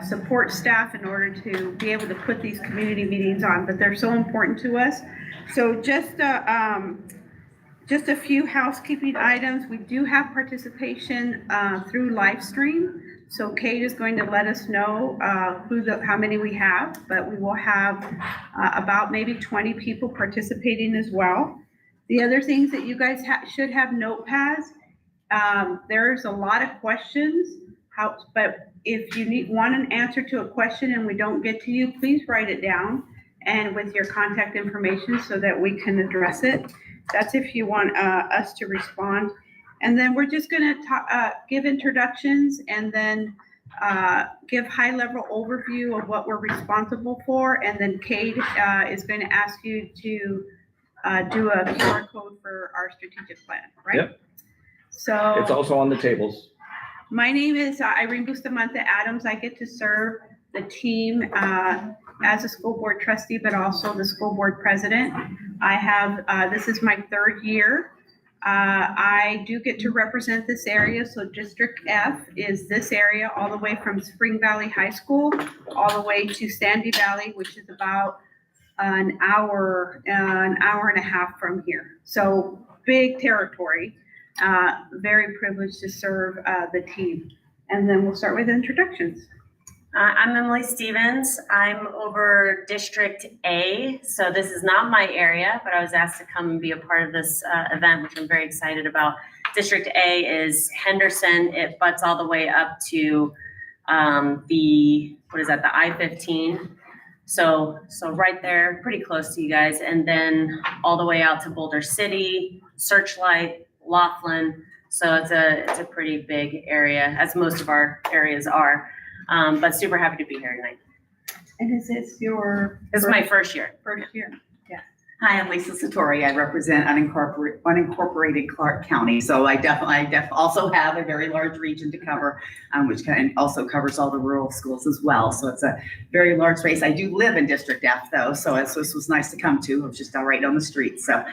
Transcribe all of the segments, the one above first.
support staff in order to be able to put these community meetings on, but they're so important to us. So just a few housekeeping items. We do have participation through live stream. So Kate is going to let us know how many we have, but we will have about maybe 20 people participating as well. The other things that you guys should have notepads. There's a lot of questions, but if you want an answer to a question and we don't get to you, please write it down and with your contact information so that we can address it. That's if you want us to respond. And then we're just going to give introductions and then give high-level overview of what we're responsible for. And then Kate is going to ask you to do a QR code for our strategic plan, right? Yep. So it's also on the tables. My name is Irene Bustamante Adams. I get to serve the team as a school board trustee, but also the school board president. I have, this is my third year. I do get to represent this area. So District F is this area all the way from Spring Valley High School all the way to Sandy Valley, which is about an hour and a half from here. So big territory. Very privileged to serve the team. And then we'll start with introductions. I'm Emily Stevens. I'm over District A. So this is not my area, but I was asked to come and be a part of this event, which I'm very excited about. District A is Henderson. It butts all the way up to the I-15. So right there, pretty close to you guys. And then all the way out to Boulder City, Searchlight, Laughlin. So it's a pretty big area, as most of our areas are. But super happy to be here tonight. And is this your? This is my first year. First year. Yeah. Hi, I'm Lisa Satori. I represent unincorporated Clark County. So I definitely also have a very large region to cover, which also covers all the rural schools as well. So it's a very large space. I do live in District F though, so this was nice to come to. It was just right on the street. So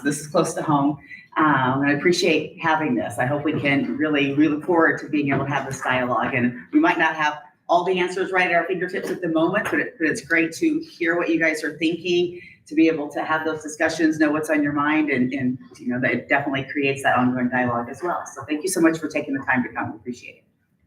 this is close to home. And I appreciate having this. I hope we can we look forward to being able to have this dialogue. And we might not have all the answers right at our fingertips at the moment, but it's great to hear what you guys are thinking, to be able to have those discussions, know what's on your mind, and you know, that it definitely creates that ongoing dialogue as well. So thank you so much for taking the time to come. We appreciate it.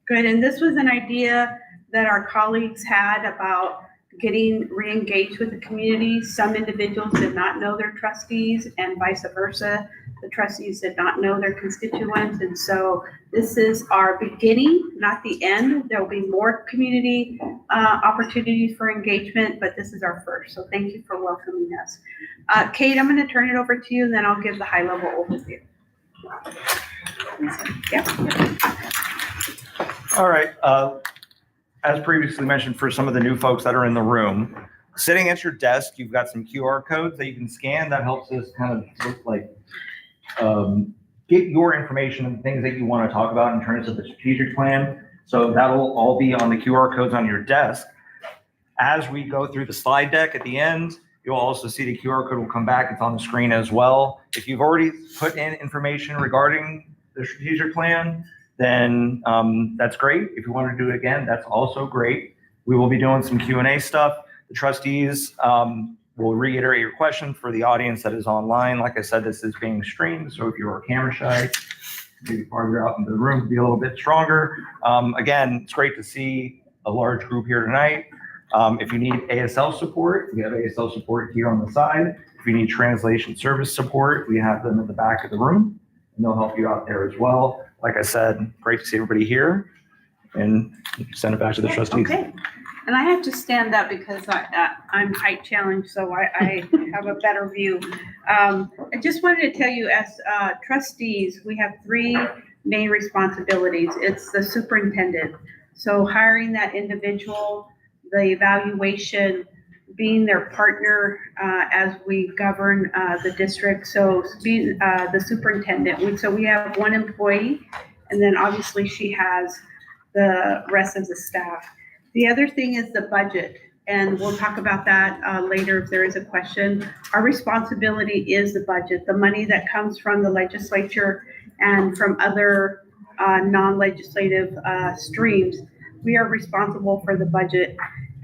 Good. And this was an idea that our colleagues had about getting re-engaged with the community. Some individuals did not know their trustees and vice versa. The trustees did not know their constituents. And so this is our beginning, not the end. There'll be more community opportunities for engagement, but this is our first. So thank you for welcoming us. Kate, I'm going to turn it over to you and then I'll give the high level overview. Yeah. All right. As previously mentioned, for some of the new folks that are in the room, sitting at your desk, you've got some QR codes that you can scan. That helps us kind of look like get your information and things that you want to talk about in terms of the strategic plan. So that'll all be on the QR codes on your desk. As we go through the slide deck at the end, you'll also see the QR code will come back. It's on the screen as well. If you've already put in information regarding the strategic plan, then that's great. If you want to do it again, that's also great. We will be doing some Q&A stuff. The trustees will reiterate your question for the audience that is online. Like I said, this is being streamed, so if you're camera shy, maybe farther out into the room to be a little bit stronger. Again, it's great to see a large group here tonight. If you need ASL support, we have ASL support here on the side. If you need translation service support, we have them in the back of the room, and they'll help you out there as well. Like I said, great to see everybody here, and send it back to the trustees. Okay. And I have to stand up because I'm height challenged, so I have a better view. I just wanted to tell you, as trustees, we have three main responsibilities. It's the superintendent. So hiring that individual, the evaluation, being their partner as we govern the district. So being the superintendent. So we have one employee, and then obviously she has the rest of the staff. The other thing is the budget, and we'll talk about that later if there is a question. Our responsibility is the budget, the money that comes from the legislature and from other non-legislative streams. we are responsible for the budget.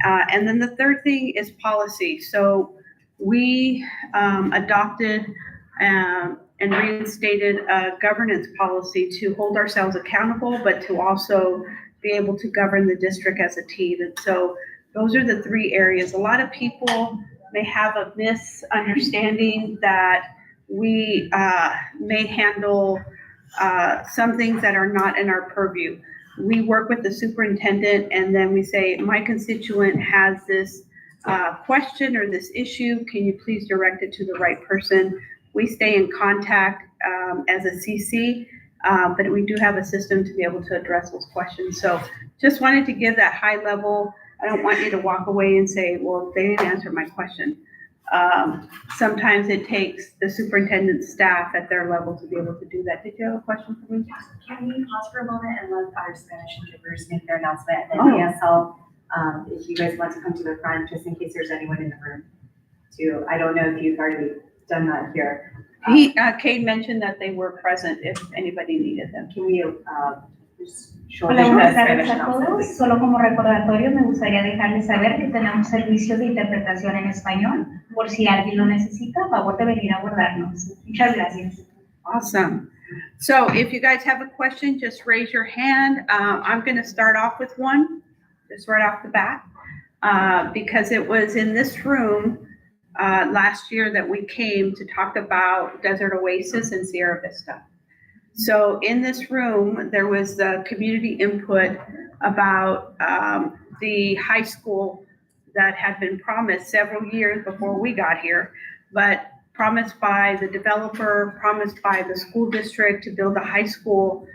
And then the third thing is policy. So we adopted and reinstated a governance policy to hold ourselves accountable, but to also be able to govern the district as a team. And so those are the three areas. A lot of people may have a misunderstanding that we may handle some things that are not in our purview. We work with the superintendent and then we say, my constituent has this question or this issue, can you please direct it to the right person? We stay in contact as a CC, but we do have a system to be able to address those questions. So just wanted to give that high level. I don't want you to walk away and say, well, they didn't answer my question. Sometimes it takes the superintendent's staff at their level to be able to do that. Did you have a question for me? Can we pause for a moment and let our Spanish interpreters make their announcement? And then ESL, if you guys want to come to the front, just in case there's anyone in the room too. I don't know if you've already done that here. Kate mentioned that they were present if anybody needed them. Can we just show Hola, them the buenas Spanish tardes a announcement, todos. please? Solo como recordatorio me gustaría dejarles saber que tenemos servicio de interpretación en español. Por si alguien lo necesita, a favor de venir a abordarnos. Muchas gracias. Awesome. So if you guys have a question, just raise your hand. I'm going to start off with one, just right off the bat, because it was in this room last year that we came to talk about Desert Oasis and Sierra Vista. So in this room, there was the community input about the high school that had been promised several years before we got here, but promised by the developer, promised by the school district to build a high school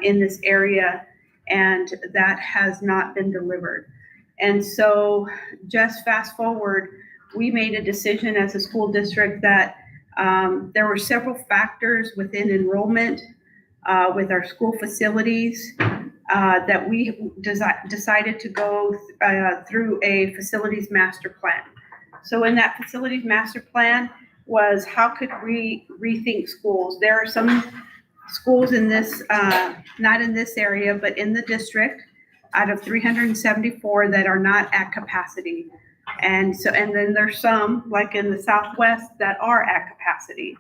in this area, and that has not been delivered. And so just fast forward, we made a decision as a school district that there were several factors within enrollment with our school facilities that we decided to go through a facilities master plan. So in that facilities master plan was how could we rethink schools? There are some schools in this, not in this area, but in the district out of 374 that are not at capacity. And then there's some, like in the Southwest, that are at capacity.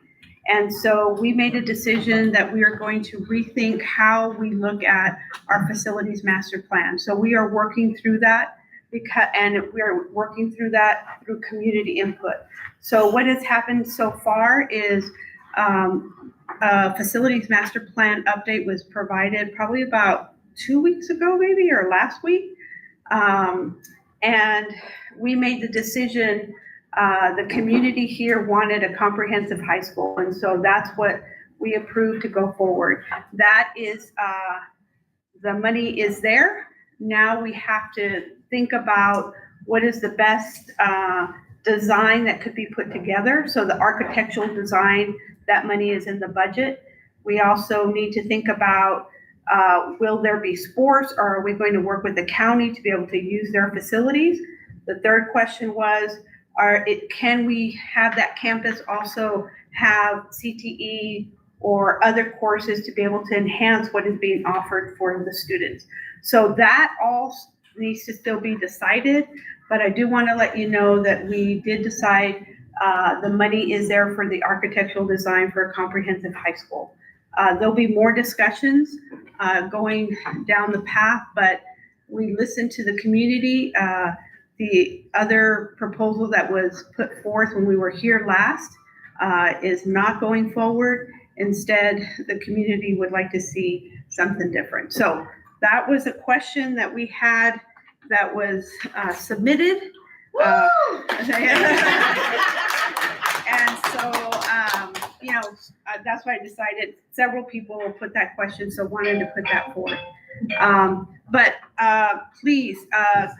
And so we made a decision that we are going to rethink how we look at our facilities master plan. So we are working through that and we are working through that through community input. So what has happened so far is a facilities master plan update was provided probably about 2 weeks ago, maybe, or last week. And we made the decision, the community here wanted a comprehensive high school. And so that's what we approved to go forward. That is, the money is there. Now we have to think about what is the best design that could be put together. So the architectural design, that money is in the budget. We also need to think about, will there be sports, or are we going to work with the county to be able to use their facilities? The third question was, can we have that campus also have CTE or other courses to be able to enhance what is being offered for the students? So that all needs to still be decided, but I do want to let you know that we did decide the money is there for the architectural design for a comprehensive high school. There'll be more discussions going down the path, but we listened to the community. The other proposal that was put forth when we were here last is not going forward. Instead, the community would like to see something different. So that was a question that we had that was submitted. And so, that's why I decided several people will put that question, so wanted to put that forward. But please,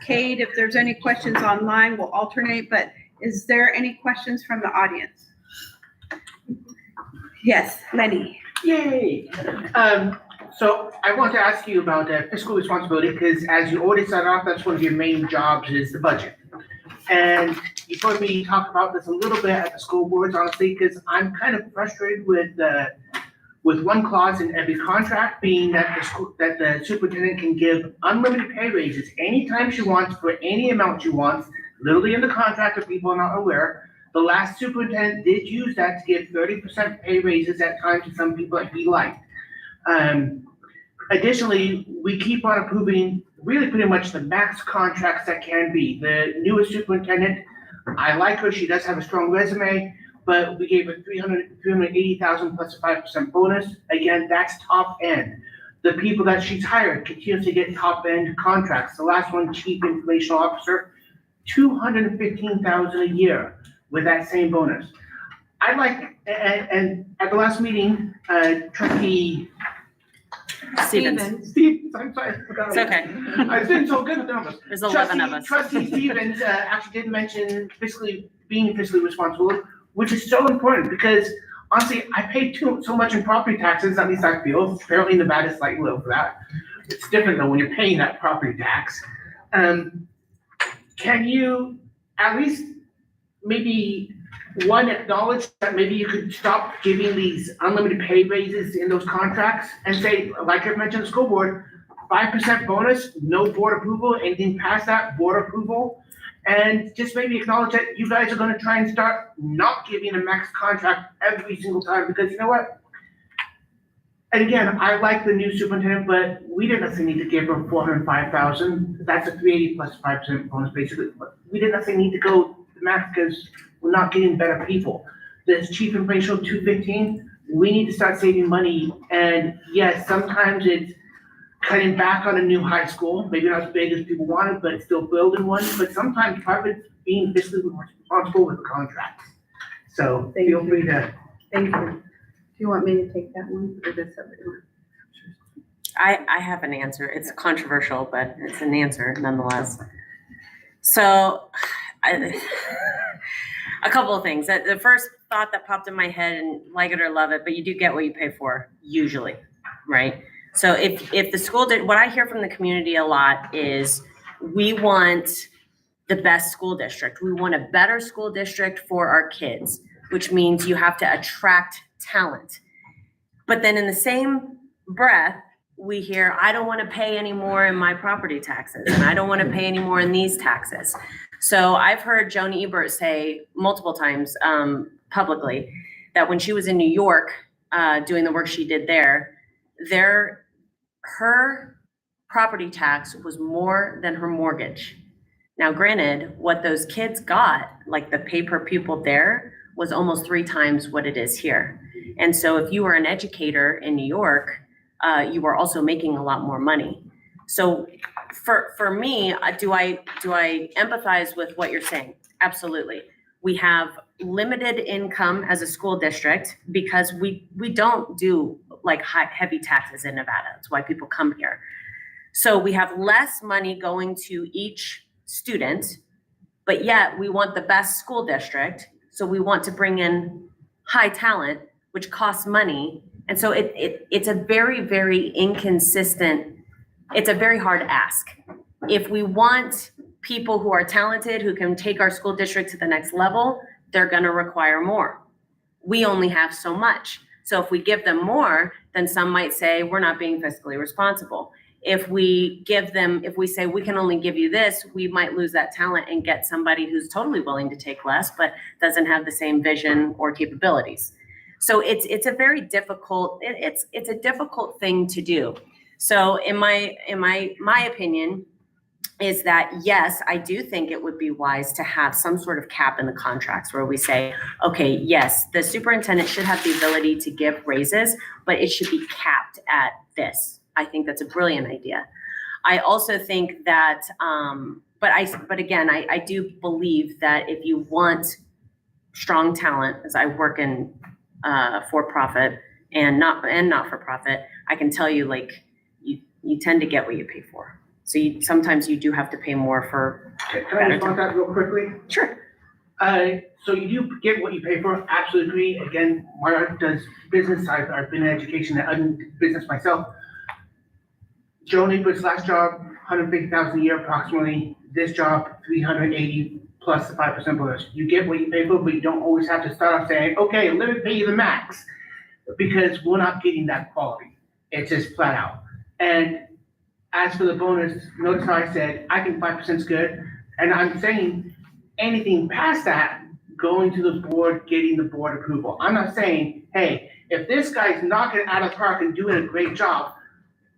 Kate, if there's any questions online, we'll alternate, but is there any questions from the audience? Yes, Lenny. Yay! So I want to ask you about fiscal responsibility, because as you already started off, that's one of your main jobs is the budget. And you've heard me talk about this a little bit at the school boards, honestly, because I'm kind of frustrated with with one clause in every contract being that the superintendent can give unlimited pay raises anytime she wants for any amount she wants, literally in the contract if people are not aware. The last superintendent did use that to give 30% pay raises at times to some people that he liked. Additionally, we keep on approving really pretty much the max contracts that can be. The newest superintendent, I like her, she does have a strong resume, but we gave her 380,000 plus a 5% bonus. Again, that's top end. The people that she's hired continue to get top end contracts. The last one, chief information officer, 215,000 a year with that same bonus. I like, and at the last meeting, Trustee Stevens. I'm sorry, I forgot. It's okay. I've been so good with numbers. There's 11 of us. Trustee Stevens actually did mention being fiscally responsible, which is so important because honestly, I pay so much in property taxes, at least I feel. Apparently Nevada's slightly low for that. It's different though when you're paying that property tax. Can you at least maybe acknowledge that maybe you could stop giving these unlimited pay raises in those contracts and say, like I mentioned, the school board, 5% bonus, no board approval, anything past that, board approval. And just maybe acknowledge that you guys are gonna try and start not giving a max contract every single time, because you know what? And again, I like the new superintendent, but we didn't necessarily need to give her 405,000. That's a 380 plus 5% bonus basically. But we didn't necessarily need to go the max because we're not getting better people. This chief information 215, we need to start saving money. And yes, sometimes it's cutting back on a new high school, maybe not as big as people wanted, but still building one. But sometimes part of it's being fiscally responsible with the contracts. So feel free to. Thank you. Do you want me to take that one or does somebody want? I have an answer. It's controversial, but it's an answer nonetheless. So, a couple of things. The first thought that popped in my head, and like it or love it, but you do get what you pay for, usually, right? So if the school did, what I hear from the community a lot is we want the best school district. We want a better school district for our kids, which means you have to attract talent. But then in the same breath, we hear, I don't want to pay any more in my property taxes, and I don't want to pay any more in these taxes. So I've heard Joan Ebert say multiple times publicly that when she was in New York doing the work she did there, her property tax was more than her mortgage. Now, granted, what those kids got, like the pay per pupil there, was almost 3 times what it is here. And so if you were an educator in New York, you were also making a lot more money. So for me, do I empathize with what you're saying? Absolutely. We have limited income as a school district because we don't do like heavy taxes in Nevada. That's why people come here. So we have less money going to each student, but yet we want the best school district. So we want to bring in high talent, which costs money. And so it's a very, very inconsistent, it's a very hard ask. If we want people who are talented, who can take our school district to the next level, they're gonna require more. We only have so much. So if we give them more, then some might say we're not being fiscally responsible. If we say we can only give you this, we might lose that talent and get somebody who's totally willing to take less, but doesn't have the same vision or capabilities. So it's a very difficult, it's a difficult thing to do. So in my opinion is that, yes, I do think it would be wise to have some sort of cap in the contracts where we say, okay, yes, the superintendent should have the ability to give raises, but it should be capped at this. I think that's a brilliant idea. I also think that, but again, I do believe that if you want strong talent, as I work in for-profit and not for profit, I can tell you, like, you tend to get what you pay for. So sometimes you do have to pay more for. Can I respond to that real quickly? Sure. So you do get what you pay for, absolutely agree. Again, Mark does business, I've been in education and I'm business myself. Joan Ebert's last job, 150,000 a year approximately. This job, 380 plus the 5% bonus. You get what you pay for, but you don't always have to start off saying, okay, let me pay you the max. because we're not getting that quality. It's just flat out. And as for the bonus, notice how I said, I think 5% is good. And I'm saying anything past that, going to the board, getting the board approval. I'm not saying, hey, if this guy's knocking it out of the park and doing a great job,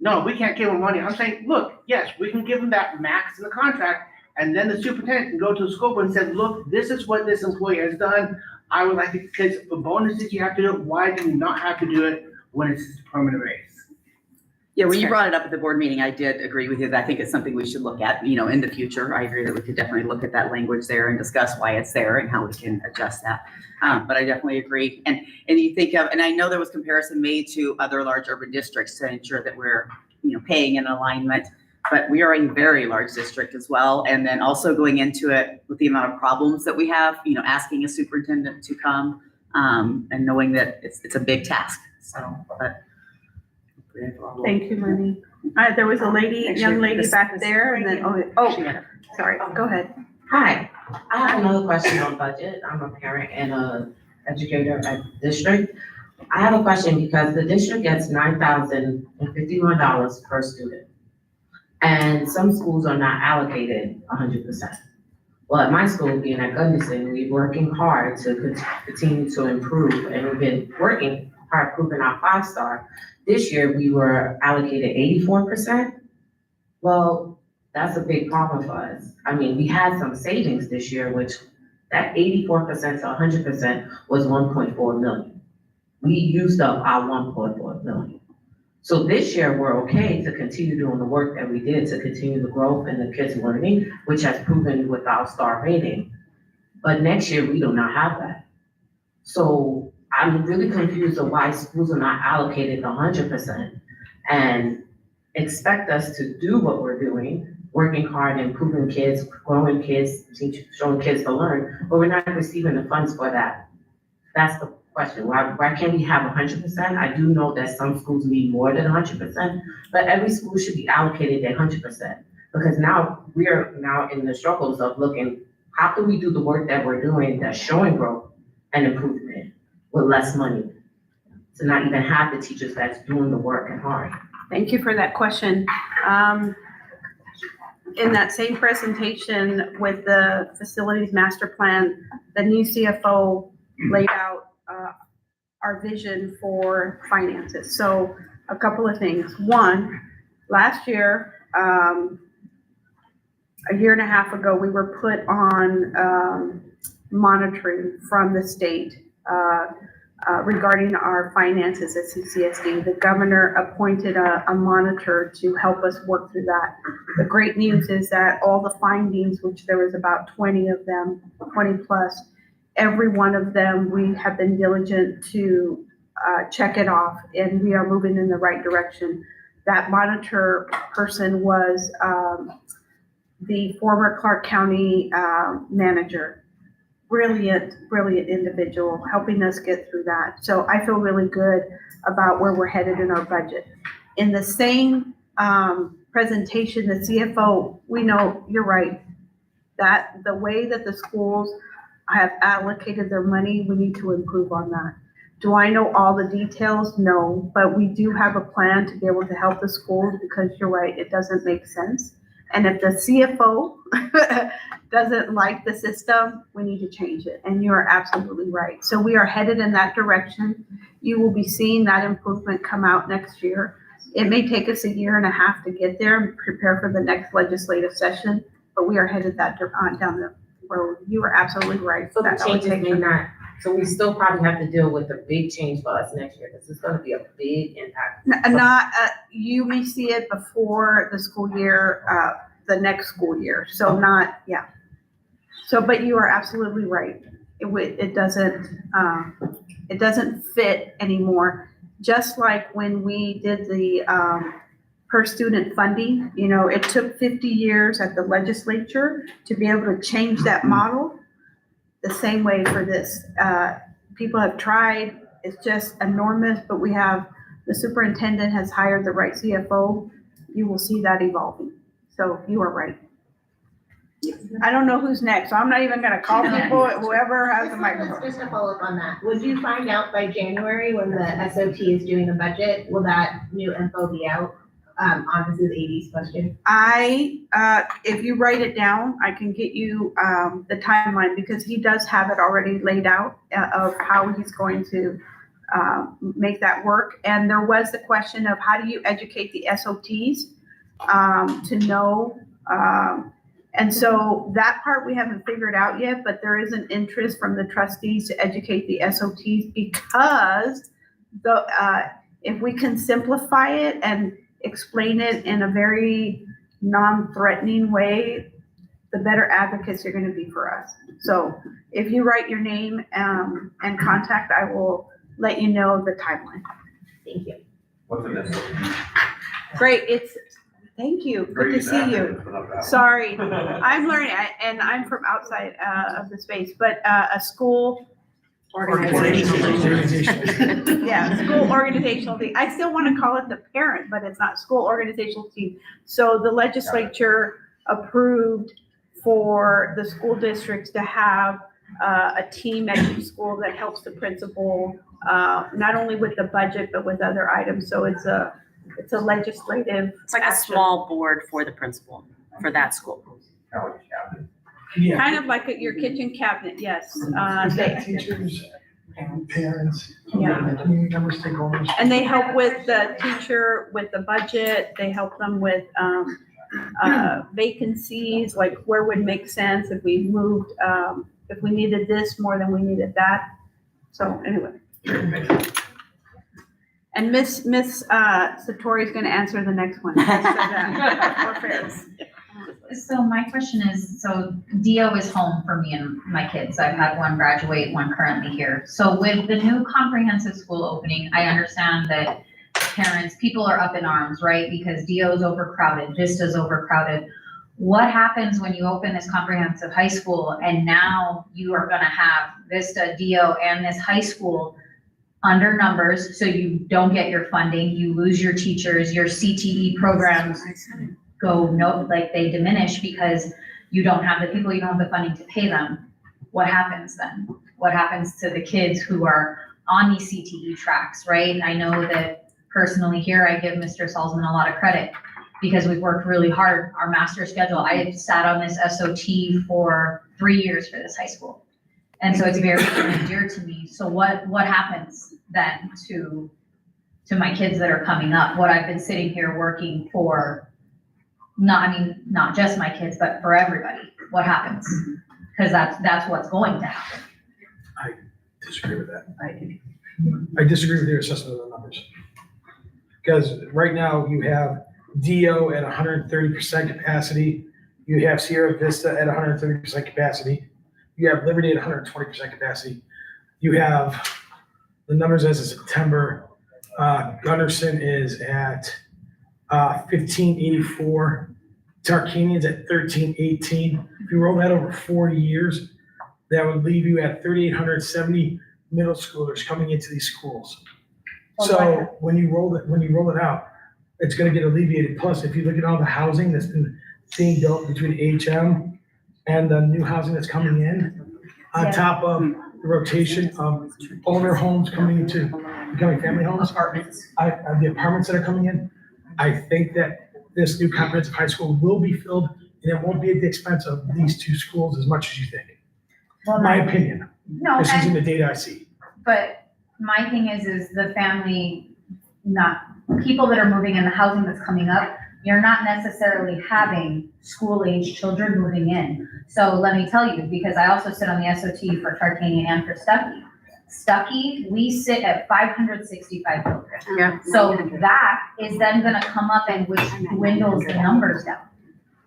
no, we can't give him money. I'm saying, look, yes, we can give him that max in the contract, and then the superintendent can go to the school board and say, look, this is what this employee has done. I would like to, because the bonuses you have to do it, why do you not have to do it when it's a permanent raise? Yeah, when you brought it up at the board meeting, I did agree with you. I think it's something we should look at, in the future. I agree that we could definitely look at that language there and discuss why it's there and how we can adjust that. But I definitely agree. And you think of, and I know there was comparison made to other large urban districts to ensure that we're, paying in alignment, but we are a very large district as well. And then also going into it with the amount of problems that we have, asking a superintendent to come, and knowing that it's a big task. So, but. Thank you, Lenny. There was a young lady back there, and then, sorry, go ahead. Hi, I have another question on budget. I'm a parent and a educator at the district. I have a question because the district gets $9,051 per student. And some schools are not allocated 100%. Well, at my school, being at Gunderson, we're working hard to continue to improve, and we've been working hard proving our 5-star. This year, we were allocated 84%. Well, that's a big problem for us. I mean, we had some savings this year, which that 84% to 100% was 1.4 million. We used up our 1.4 million. So this year, we're okay to continue doing the work that we did to continue the growth and the kids learning, which has proven with our star rating. But next year, we do not have that. So I'm really confused of why schools are not allocated 100% and expect us to do what we're doing, working hard, improving kids, growing kids, showing kids to learn, but we're not receiving the funds for that. That's the question. Why can't we have 100%? I do know that some schools need more than 100%, but every school should be allocated at 100%, because now we're in the struggles of looking, how can we do the work that we're doing that's showing growth and improvement with less money, to not even have the teachers that's doing the work and hard. Thank you for that question. In that same presentation with the facilities master plan, the new CFO laid out our vision for finances. So a couple of things. One, last year, a year and a half ago, we were put on monitoring from the state regarding our finances at CCSD. The governor appointed a monitor to help us work through that. The great news is that all the findings, which there was about 20 of them, 20 plus, every one of them, we have been diligent to check it off, and we are moving in the right direction. That monitor person was the former Clark County manager. Brilliant individual, helping us get through that. So I feel really good about where we're headed in our budget. In the same presentation, the CFO, we know, you're right, that the way that the schools have allocated their money, we need to improve on that. Do I know all the details? No, but we do have a plan to be able to help the schools, because you're right, it doesn't make sense. And if the CFO doesn't like the system, we need to change it. And you are absolutely right. So we are headed in that direction. You will be seeing that improvement come out next year. It may take us a year and a half to get there and prepare for the next legislative session, but we are headed down the road. You are absolutely right. So the changes may not, so we still probably have to deal with the big change for us next year. This is going to be a big impact. You may see it before the school year, the next school year. So So, but you are absolutely right. It doesn't fit anymore. Just like when we did the per student funding, it took 50 years at the legislature to be able to change that model. The same way for this. People have tried, it's just enormous, but the superintendent has hired the right CFO. You will see that evolving. So you are right. I don't know who's next, so I'm not even gonna call people, whoever has the microphone. Just to follow up on that, would you find out by January when the SOT is doing the budget? Will that new info be out? On Mrs. AD's question. If you write it down, I can get you, the timeline, because he does have it already laid out of how he's going to, make that work. And there was the question of how do you educate the SOTs, to know, and so that part we haven't figured out yet, but there is an interest from the trustees to educate the SOTs, because if we can simplify it and explain it in a very non-threatening way, the better advocates you're going to be for us. So if you write your name and contact, I will let you know the timeline. Thank you. What's in this? Great, thank you, good to see you. Sorry, I'm learning, and I'm from outside of the space, but a school. Yeah, school organizational team. I still want to call it the parent, but it's not school organizational team. So the legislature approved for the school districts to have a team at each school that helps the principal, not only with the budget, but with other items. So it's a legislative. It's like a small board for the principal for that school. Yeah. Kind of like your kitchen cabinet, yes. Teachers and parents, Yeah. community members, stakeholders. And they help with the teacher, with the budget, they help them with vacancies, like where would make sense if we moved, if we needed this more than we needed that. So anyway. And Miss Satori is gonna answer the next one. More fairs. So my question is, so DO is home for me and my kids. I've had one graduate, one currently here. So with the new comprehensive school opening, I understand that parents, people are up in arms, right? Because DO is overcrowded, Vista's overcrowded. What happens when you open this comprehensive high school and now you are gonna have Vista, DO, and this high school under numbers, so you don't get your funding, you lose your teachers, your CTE programs they diminish because you don't have the people, you don't have the funding to pay them. What happens then? What happens to the kids who are on these CTE tracks, right? I know that personally here, I give Mr. Salzman a lot of credit because we've worked really hard, our master schedule. I sat on this SOT for 3 years for this high school. And so it's very near and dear to me. So what happens then to my kids that are coming up? What I've been sitting here working for, not just my kids, but for everybody. What happens? Because that's what's going to happen. I disagree with that. I disagree with your assessment of the numbers. Because right now you have DO at 130% capacity. You have Sierra Vista at 130% capacity. You have Liberty at 120% capacity. You have the numbers as of September. Gunderson is at 1584. Tarkanian's at 1318. If you roll that over 40 years, that would leave you at 3,870 middle schoolers coming into these schools. So when you roll it out, it's going to get alleviated. Plus, if you look at all the housing that's been being built between HM and the new housing that's coming in, on top of the rotation of older homes coming into becoming family homes, the apartments that are coming in, I think that this new comprehensive high school will be filled, and it won't be at the expense of these two schools as much as you think. My opinion. No, This is in the data I see. but my thing is the family, not people that are moving in, the housing that's coming up, you're not necessarily having school-age children moving in. So let me tell you, because I also sit on the SOT for Tarkanian and for Stuckey. Stuckey, we sit at 565 children. Yeah. So that is then gonna come up and which dwindles the numbers down.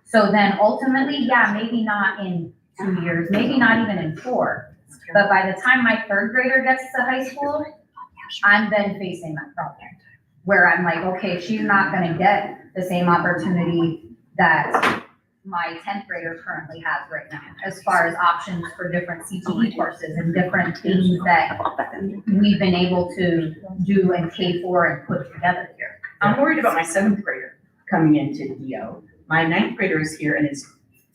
So then ultimately, yeah, maybe not in 2 years, maybe not even in 4. But by the time my 3rd grader gets to high school, I'm then facing that problem. Where I'm like, okay, she's not gonna get the same opportunity that my 10th grader currently has right now, as far as options for different CTE courses and different things that we've been able to do and pay for and put together here. I'm worried about my 7th grader coming into DO. My 9th grader is here and is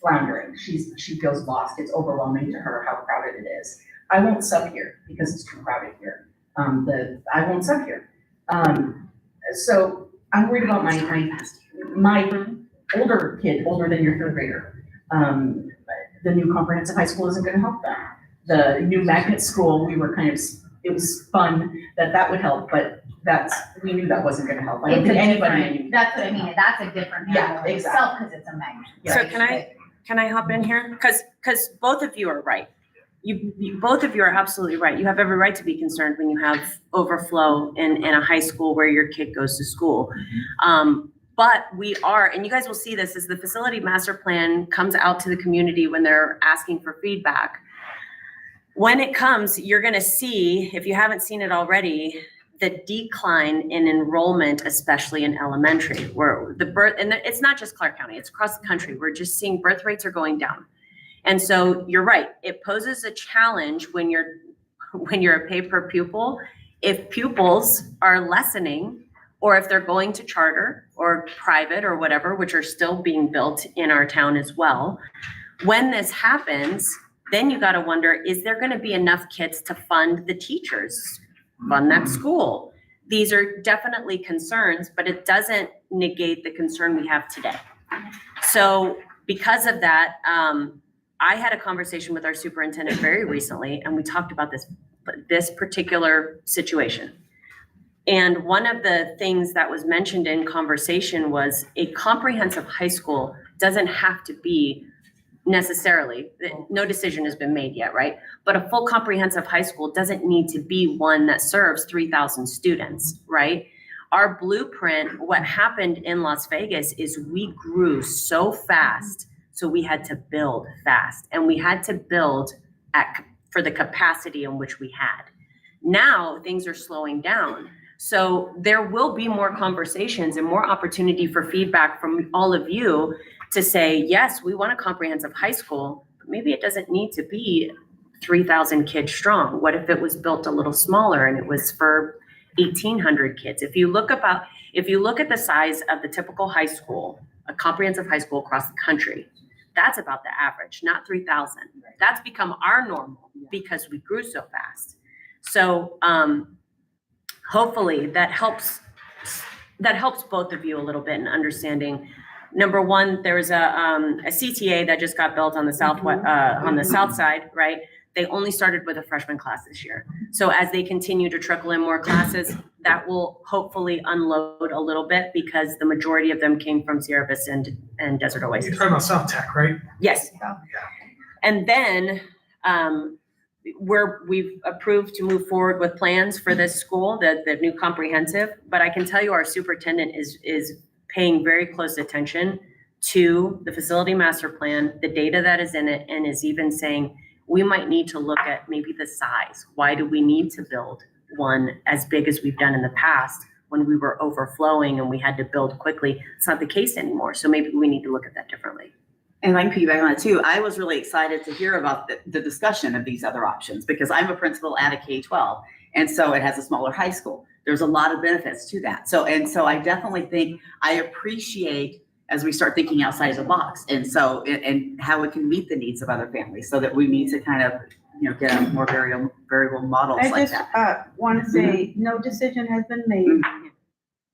floundering. She feels lost. It's overwhelming to her how crowded it is. I won't sub here because it's too crowded here. I won't sub here. So I'm worried about my older kid, older than your third grader. The new comprehensive high school isn't gonna help them. The new magnet school, it was fun that would help, but we knew that wasn't gonna help. I don't It's a think anybody different, knew. that's what I mean, that's a different Yeah, animal in exactly. itself, because it's a magnet. So right? can I hop in here? Because both of you are right. Both of you are absolutely right. You have every right to be concerned when you have overflow in a high school where your kid goes to school. But we are, and you guys will see this as the facility master plan comes out to the community when they're asking for feedback. When it comes, you're gonna see, if you haven't seen it already, the decline in enrollment, especially in elementary, where and it's not just Clark County, it's across the country. We're just seeing birth rates are going down. And so you're right, it poses a challenge when you're a pay per pupil. If pupils are lessening, or if they're going to charter or private or whatever, which are still being built in our town as well. When this happens, then you gotta wonder, is there gonna be enough kids to fund the teachers, fund that school? These are definitely concerns, but it doesn't negate the concern we have today. So because of that, I had a conversation with our superintendent very recently, and we talked about this particular situation. And one of the things that was mentioned in conversation was a comprehensive high school doesn't have to be necessarily, no decision has been made yet, right? But a full comprehensive high school doesn't need to be one that serves 3,000 students, right? Our blueprint, what happened in Las Vegas is we grew so fast, so we had to build fast, and we had to build for the capacity in which we had. Now things are slowing down. So there will be more conversations and more opportunity for feedback from all of you to say, yes, we want a comprehensive high school, but maybe it doesn't need to be 3,000 kids strong. What if it was built a little smaller and it was for 1,800 kids? If you look at the size of the typical high school, a comprehensive high school across the country, that's about the average, not 3,000. That's become our normal because we grew so fast. So, hopefully that helps both of you a little bit in understanding. Number one, there's a CTA that just got built on the south side, right? They only started with a freshman class this year. So as they continue to trickle in more classes, that will hopefully unload a little bit because the majority of them came from Sierra Vista and Desert Oasis. You're talking about South Tech, right? Yes. And then we've approved to move forward with plans for this school, the new comprehensive, but I can tell you our superintendent is paying very close attention to the facility master plan, the data that is in it, and is even saying, we might need to look at maybe the size. Why do we need to build one as big as we've done in the past when we were overflowing and we had to build quickly? It's not the case anymore. So maybe we need to look at that differently. And I can piggyback on it too. I was really excited to hear about the discussion of these other options because I'm a principal at a K-12. And so it has a smaller high school. There's a lot of benefits to that. So I definitely think I appreciate as we start thinking outside of the box and how it can meet the needs of other families so that we need to kind of, get a more variable models like that. I just want to say no decision has been made.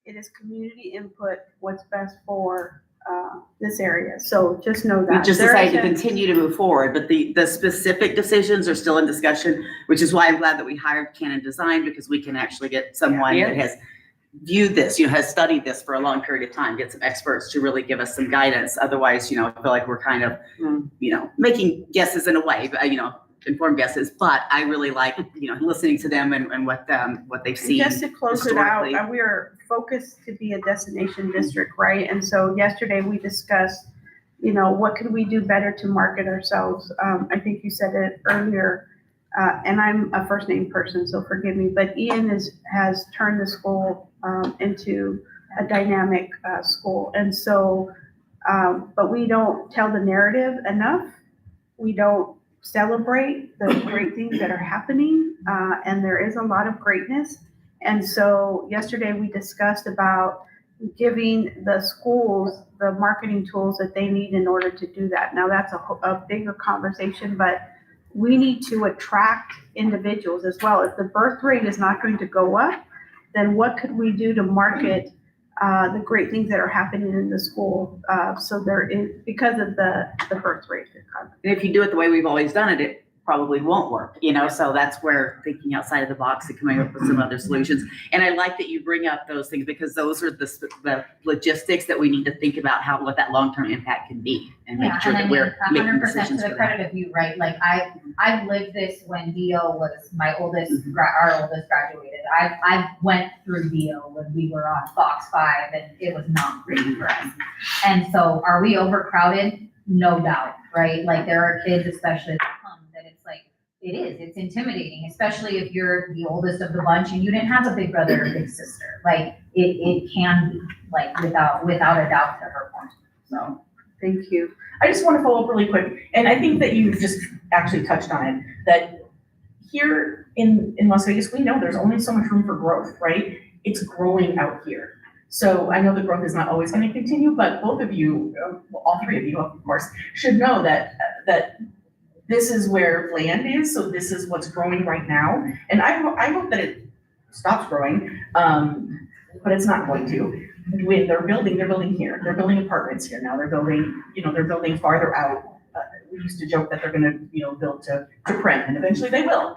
It is community input, what's best for this area. So just know that. We just decided to continue to move forward, but the specific decisions are still in discussion, which is why I'm glad that we hired Canon Design because we can actually get someone that has viewed this, has studied this for a long period of time, get some experts to really give us some guidance. Otherwise, I feel like we're kind of, making guesses in a way, but, informed guesses, but I really like, listening to them and what they've seen. Just to close it out, we are focused to be a destination district, right? And so yesterday we discussed, what can we do better to market ourselves? I think you said it earlier, and I'm a first name person, so forgive me, but Ian has turned the school into a dynamic school. And so, but we don't tell the narrative enough. We don't celebrate the great things that are happening, and there is a lot of greatness. And so yesterday we discussed about, giving the schools the marketing tools that they need in order to do that. Now, that's a bigger conversation, but we need to attract individuals as well. If the birth rate is not going to go up, then what could we do to market the great things that are happening in the school? So there is, because of the birth rate. And if you do it the way we've always done it, it probably won't work, so that's where thinking outside of the box and coming up with some other solutions. And I like that you bring up those things, because those are the logistics that we need to think about, what that long-term impact can be, and make Yeah, sure and I that mean, we're making 100% to decisions the for that. credit of you, right? Like I've lived this when DO was my oldest, our oldest graduated. I went through DO when we were on Fox 5 and it was not great for us. And so are we overcrowded? No doubt, right? Like there are kids, especially that it's like, it's intimidating, especially if you're the oldest of the bunch and you didn't have a big brother or big sister. Like it can be, like without a doubt, to her point. So Thank you. I just want to follow up really quick, and I think that you just actually touched on it, that here in Las Vegas, we know there's only so much room for growth, right? It's growing out here. So I know the growth is not always going to continue, but both of you, all three of you, of course, should know that this is where land is, so this is what's growing right now. And I hope that it stops growing, but it's not going to. When they're building here. They're building apartments here now. They're building farther out. We used to joke that they're gonna, build to Prem, and eventually they will.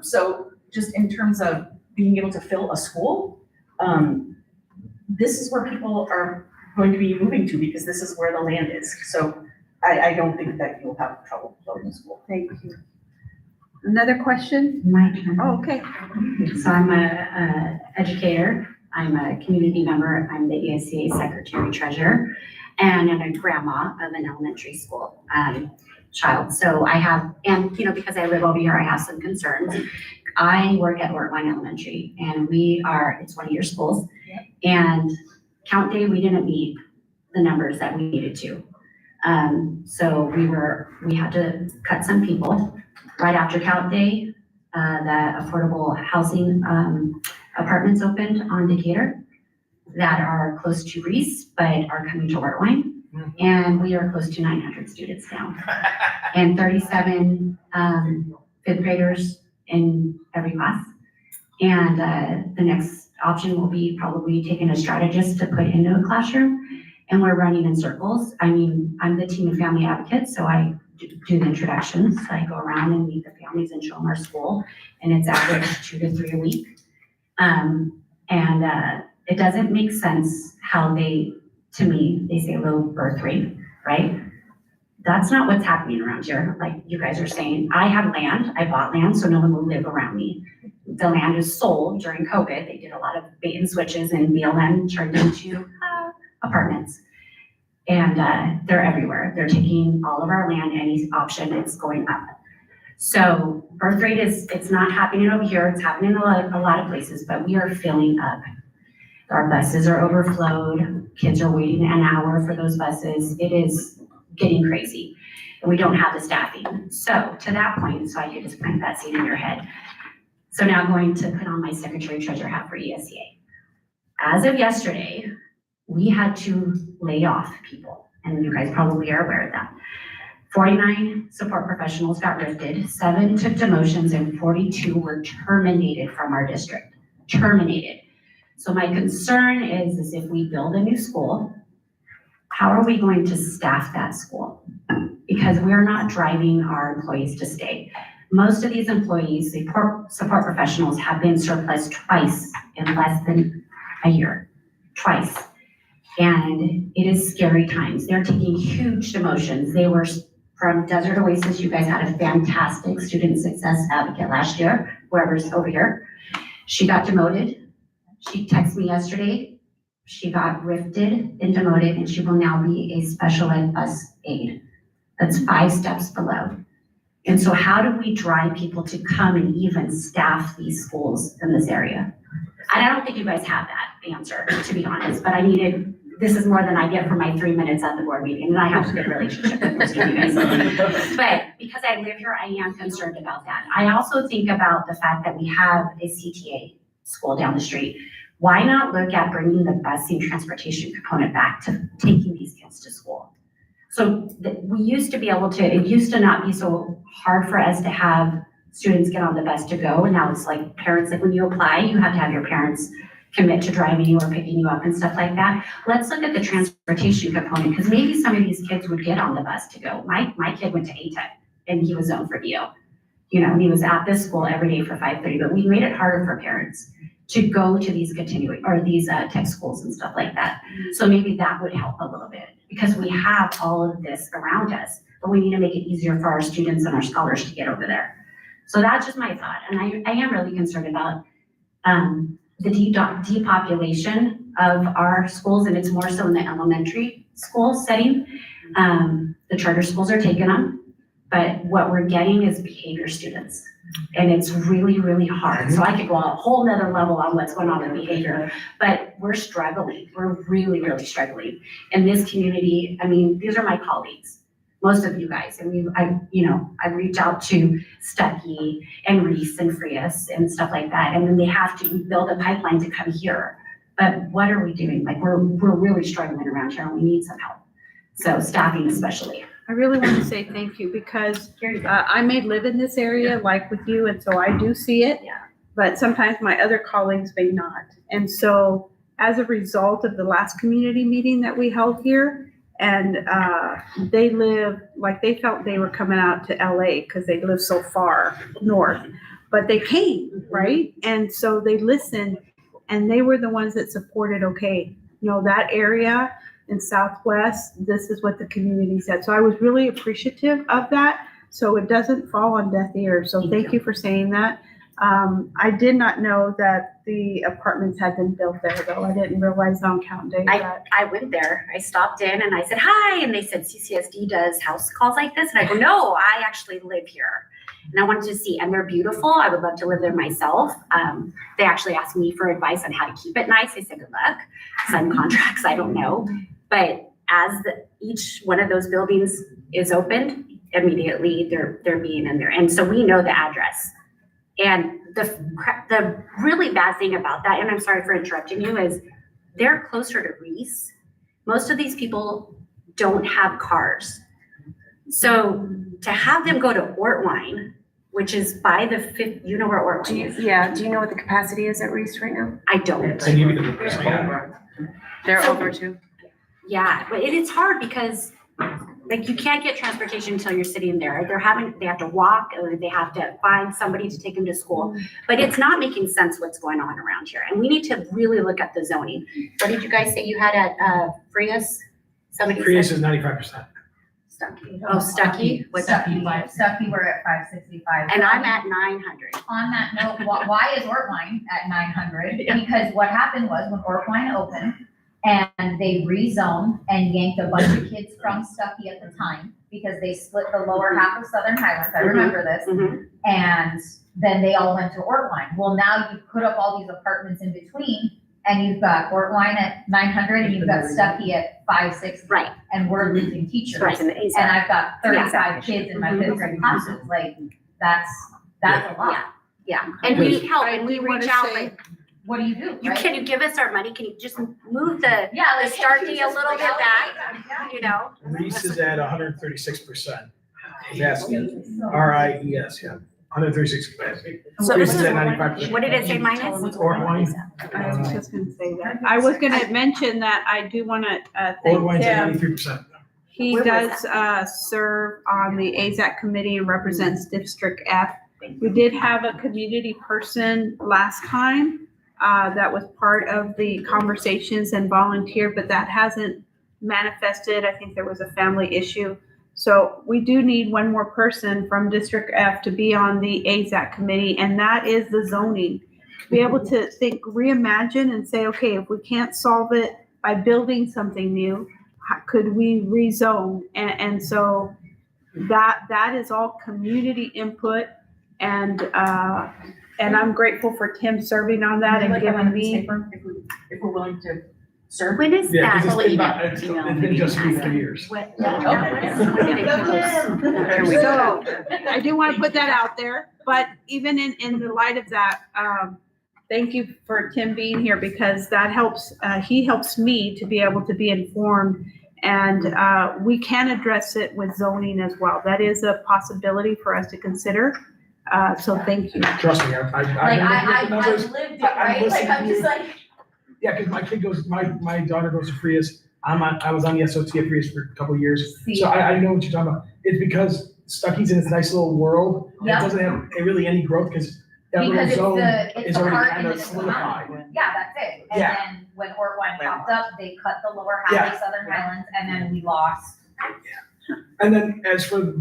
So just in terms of being able to fill a school, this is where people are going to be moving to, because this is where the land is. So I don't think that you'll have trouble filling a school. Thank you. Another question? My turn. Oh, okay. So I'm a educator. I'm a community member. I'm the ESCA secretary treasurer, and I'm a grandma of an elementary school child. So I have, and because I live over here, I have some concerns. I work at Ortwine Elementary, and it's one of your schools. And count day, we didn't meet the numbers that we needed to. So we had to cut some people right after count day. The affordable housing apartments opened on Decatur that are close to Reese, but are coming to Ortwine. And we are close to 900 students now, and 37 fifth graders in every class. And the next option will be probably taking a strategist to put into a classroom, and we're running in circles. I mean, I'm the teen and family advocate, so I do the introductions. I go around and meet the families and show them our school, and it's average 2 to 3 a week. It doesn't make sense how they say low birth rate, right? That's not what's happening around here. Like you guys are saying, I have land, I bought land, so no one will live around me. The land is sold during COVID. They did a lot of bait and switches, and BLM turned into apartments. And they're everywhere. They're taking all of our land, any option, it's going up. So birth rate it's not happening over here. It's happening in a lot of places, but we are filling up. Our buses are overflowed. Kids are waiting an hour for those buses. It is getting crazy, and we don't have the staffing. So to that point, so I could just plant that seed in your head. So now I'm going to put on my secretary treasurer hat for ESCA. As of yesterday, we had to lay off people, and you guys probably are aware of that. 49 support professionals got lifted, 7 took demotions, and 42 were terminated from our district. Terminated. So my concern is if we build a new school, how are we going to staff that school? Because we're not driving our employees to stay. Most of these employees, support professionals, have been surplus twice in less than a year. Twice. And it is scary times. They're taking huge demotions. They were from Desert Oasis. You guys had a fantastic student success advocate last year, whoever's over here. She got demoted. She texted me yesterday. She got rifted and demoted, and she will now be a special ed bus aide. That's 5 steps below. And so how do we drive people to come and even staff these schools in this area? And I don't think you guys have that answer, to be honest, but this is more than I get for my 3 minutes at the board meeting, and I have a good relationship with most of you guys. But because I live here, I am concerned about that. I also think about the fact that we have a CTA school down the street. why not look at bringing the busing transportation component back to taking these kids to school? So we used to be able to, it used to not be so hard for us to have students get on the bus to go. And now it's like parents, like when you apply, you have to have your parents commit to driving you or picking you up and stuff like that. Let's look at the transportation component, because maybe some of these kids would get on the bus to go. My kid went to ATEC and he was zoned for DO. You know, he was at this school every day for 5:30, but we made it harder for parents to go to these continuing or these tech schools and stuff like that. So maybe that would help a little bit, because we have all of this around us, but we need to make it easier for our students and our scholars to get over there. So that's just my thought. And I am really concerned about the depopulation of our schools, and it's more so in the elementary school setting. The charter schools are taking them, but what we're getting is behavior students. And it's really, really hard. So I could go on a whole nother level on what's going on with behavior, but we're struggling. We're really, really struggling. In this community, I mean, these are my colleagues, most of you guys. And I reach out to Stuckey and Reese and Frias and stuff like that. And then they have to build a pipeline to come here. But what are we doing? Like we're really struggling around here and we need some help. So staffing especially. I really want to say thank you, because I may live in this area like with you, and so I do see it. Yeah. But sometimes my other colleagues may not. And so as a result of the last community meeting that we held here, and they felt they were coming out to LA because they live so far north, but they came, right? And so they listened, and they were the ones that supported, okay, that area in Southwest, this is what the community said. So I was really appreciative of that. So it doesn't fall on deaf ears. So thank you for saying that. I did not know that the apartments had been built there, though. I didn't realize on count day that. I went there. I stopped in and I said, hi. And they said, CCSD does house calls like this. And I go, no, I actually live here. And I wanted to see, and they're beautiful. I would love to live there myself. They actually asked me for advice on how to keep it nice. I said, good luck. Some contracts, I don't know. But as each one of those buildings is opened, immediately they're being in there. And so we know the address. And the really bad thing about that, and I'm sorry for interrupting you, is they're closer to Reese. Most of these people don't have cars. So to have them go to Ortwine, which is by the fifth, you know where Ortwine is? Yeah, do you know what the capacity is at Reese right now? I don't. I give you the numbers. Yeah. They're over too. Yeah, but it's hard because like you can't get transportation until you're sitting there. They have to walk, or they have to find somebody to take them to school. But it's not making sense what's going on around here. And we need to really look at the zoning. What did you guys say you had at Frias? Somebody Prius said is 95%. Stuckey. Oh, Stuckey. What's Stuckey, we're at 565. And I'm at 900. On that note, why is Ortwine at 900? Because what happened was when Ortwine opened and they rezoned and yanked a bunch of kids from Stuckey at the time, because they split the lower half of Southern Highlands, I remember this, and then they all went to Ortwine. Well, now you put up all these apartments in between, and you've got Ortwine at 900 and you've got Stuckey at 560. Right. And we're losing teachers. Right. And I've got 35 kids in my fifth grade classes. Like, that's a lot. Yeah. And we need help, and we reach out, like, What do you do? can you give us our money? Can you just move the Yeah, start date a little bit back, you know? Reese is at 136%. That's RIES, yeah. 136 capacity. So Reese this is is at 95%. What did it say minus? Ortwine. I was just gonna say that. I was gonna mention that I do wanna thank Ortwine's at Tim. 93%. He Where was does serve on the AZAC committee and represents District F. We did have a community person last time that was part of the conversations and volunteered, but that hasn't manifested. I think there was a family issue. So we do need one more person from District F to be on the AZAC committee, and that is the zoning. Be able to reimagine and say, okay, if we can't solve it by building something new, could we rezone? And so that is all community input, and I'm grateful for Tim serving on that and giving me. If we're willing to serve. When is Yeah, that? because it's been just me for years. What- So I do want to put that out there, but even in the light of that, Thank you for Tim being here because that helps, he helps me to be able to be informed. And we can address it with zoning as well. That is a possibility for us to consider. So thank you. Trust me, Like, I've lived it, right? Like, I'm just like. Yeah, because my kid goes, my daughter goes to Frias. I was on the SOT at Frias for a couple of years. So I know what you're talking about. It's because Stuckey's in this nice little world. It doesn't have really any growth because that little zone is already kind of solidified. Yeah, that's it. And Yeah. then when Ortwine popped up, they cut the lower half of Southern Highlands, and then we lost. And then as for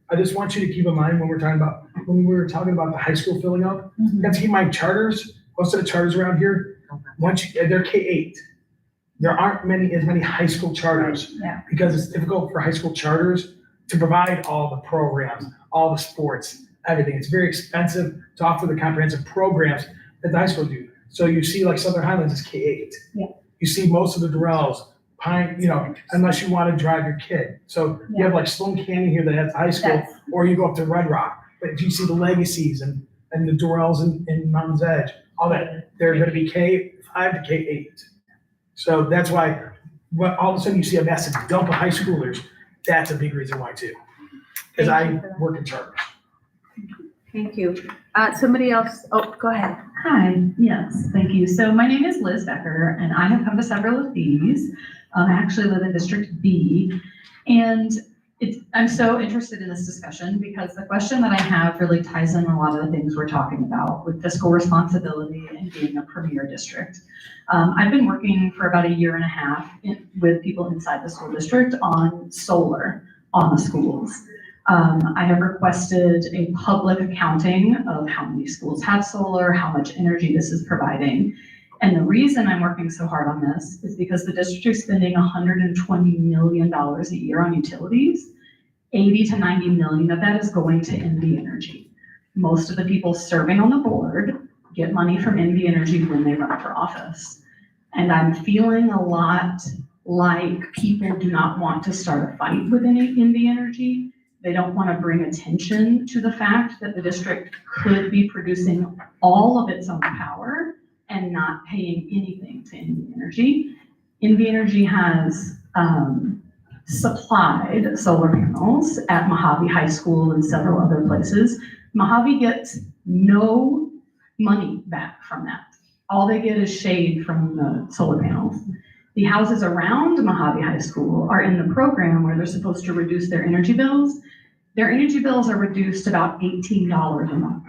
I just want you to keep in mind when we were talking about the high school filling up, you have to keep in mind charters, most of the charters around here, they're K-8. There aren't as many high school charters. Yeah. Because it's difficult for high school charters to provide all the programs, all the sports, everything. It's very expensive to offer the comprehensive programs that the high school do. So you see like Southern Highlands is K-8. Yeah. You see most of the Durrells, Pine, unless you want to drive your kid. So you have like Sloan Canyon here that has high school, or you go up to Red Rock. But if you see the Legacies and the Durrells in Mountain's Edge, all that, they're going to be K-5 to K-8. So that's why all of a sudden you see a massive dump of high schoolers. That's a big reason why too. Because I work in charters. Thank you. Somebody else, go ahead. Hi, yes, thank you. So my name is Liz Becker, and I have come to several of these. I actually live in District B, and I'm so interested in this discussion because the question that I have really ties in a lot of the things we're talking about with fiscal responsibility and being a premier district. I've been working for about 1.5 years with people inside the school district on solar on the schools. I have requested a public accounting of how many schools have solar, how much energy this is providing. And the reason I'm working so hard on this is because the district is spending $120 million a year on utilities. 80 to 90 million of that is going to NV Energy. Most of the people serving on the board get money from NV Energy when they run for office. And I'm feeling a lot like people do not want to start a fight with NV Energy. They don't want to bring attention to the fact that the district could be producing all of its own power and not paying anything to NV Energy. NV Energy has supplied solar panels at Mojave High School and several other places. Mojave gets no money back from that. All they get is shade from the solar panels. The houses around Mojave High School are in the program where they're supposed to reduce their energy bills. Their energy bills are reduced about $18 a month.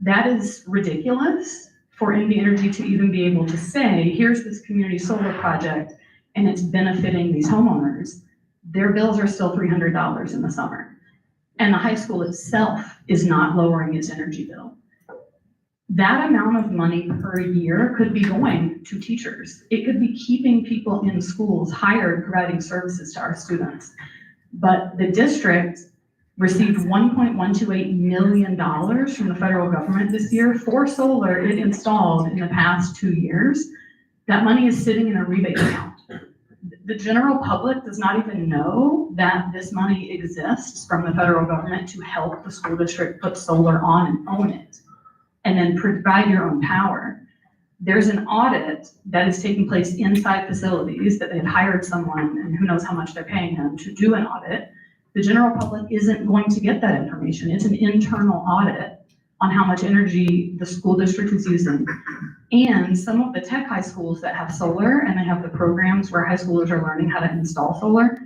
That is ridiculous for NV Energy to even be able to say, here's this community solar project and it's benefiting these homeowners. Their bills are still $300 in the summer. And the high school itself is not lowering its energy bill. That amount of money per year could be going to teachers. It could be keeping people in schools hired, providing services to our students. But the district received $1.128 million from the federal government this year for solar it installed in the past 2 years. That money is sitting in a rebate account. The general public does not even know that this money exists from the federal government to help the school district put solar on and own it, and then provide your own power. There's an audit that is taking place inside facilities that they've hired someone, and who knows how much they're paying them to do an audit. The general public isn't going to get that information. It's an internal audit on how much energy the school district is using. And some of the tech high schools that have solar and they have the programs where high schoolers are learning how to install solar,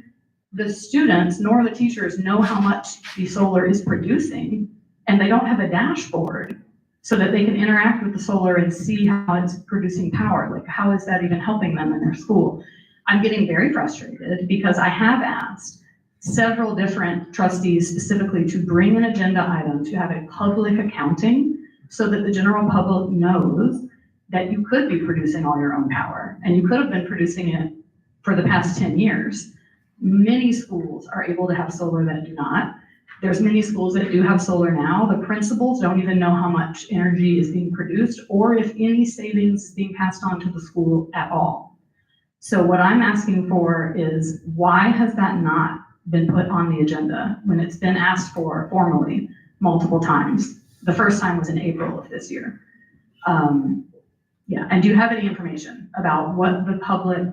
the students nor the teachers know how much the solar is producing, and they don't have a dashboard so that they can interact with the solar and see how it's producing power. Like, how is that even helping them in their school? I'm getting very frustrated because I have asked several different trustees specifically to bring an agenda item to have a public accounting so that the general public knows that you could be producing all your own power and you could have been producing it for the past 10 years. Many schools are able to have solar that do not. There's many schools that do have solar now. The principals don't even know how much energy is being produced or if any savings is being passed on to the school at all. So what I'm asking for is, why has that not been put on the agenda when it's been asked for formally multiple times? The first time was in April of this year. Yeah, and do you have any information about what the public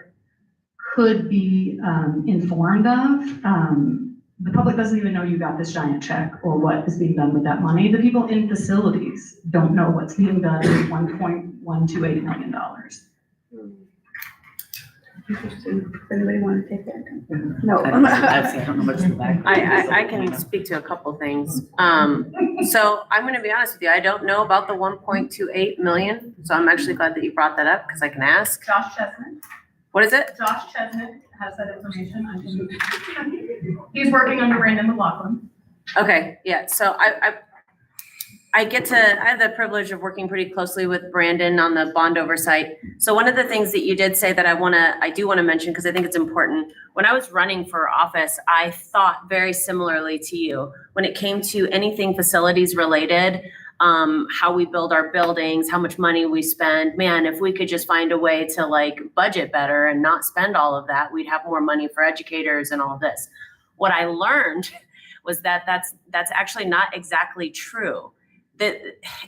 could be informed of? The public doesn't even know you got this giant check or what is being done with that money. The people in facilities don't know what's being done with $1.128 million. Interesting. Does anybody want to take that? No. I don't know much about it. I can speak to a couple things. So I'm gonna be honest with you, I don't know about the 1.28 million, so I'm actually glad that you brought that up, because I can ask. Josh Chestnut. What is it? Josh Chestnut has that information. He's working under Brandon McLaughlin. Okay, yeah, so I have the privilege of working pretty closely with Brandon on the bond oversight. So one of the things that you did say that I do want to mention, because I think it's important. When I was running for office, I thought very similarly to you. When it came to anything facilities related, how we build our buildings, how much money we spend, man, if we could just find a way to like budget better and not spend all of that, we'd have more money for educators and all of this. What I learned was that that's actually not exactly true. That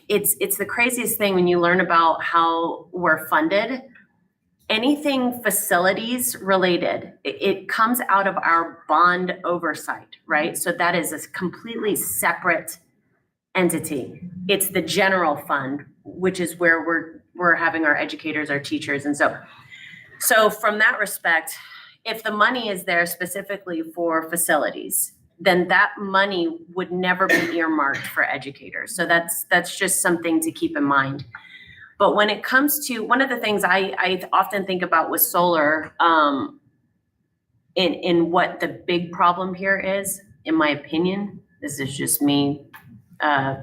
it's the craziest thing when you learn about how we're funded. Anything facilities related, it comes out of our bond oversight, right? So that is a completely separate entity. It's the general fund, which is where we're having our educators, our teachers, and so from that respect, if the money is there specifically for facilities, then that money would never be earmarked for educators. So that's just something to keep in mind. But when it comes to, one of the things I often think about with solar, in what the big problem here is, in my opinion, this is just me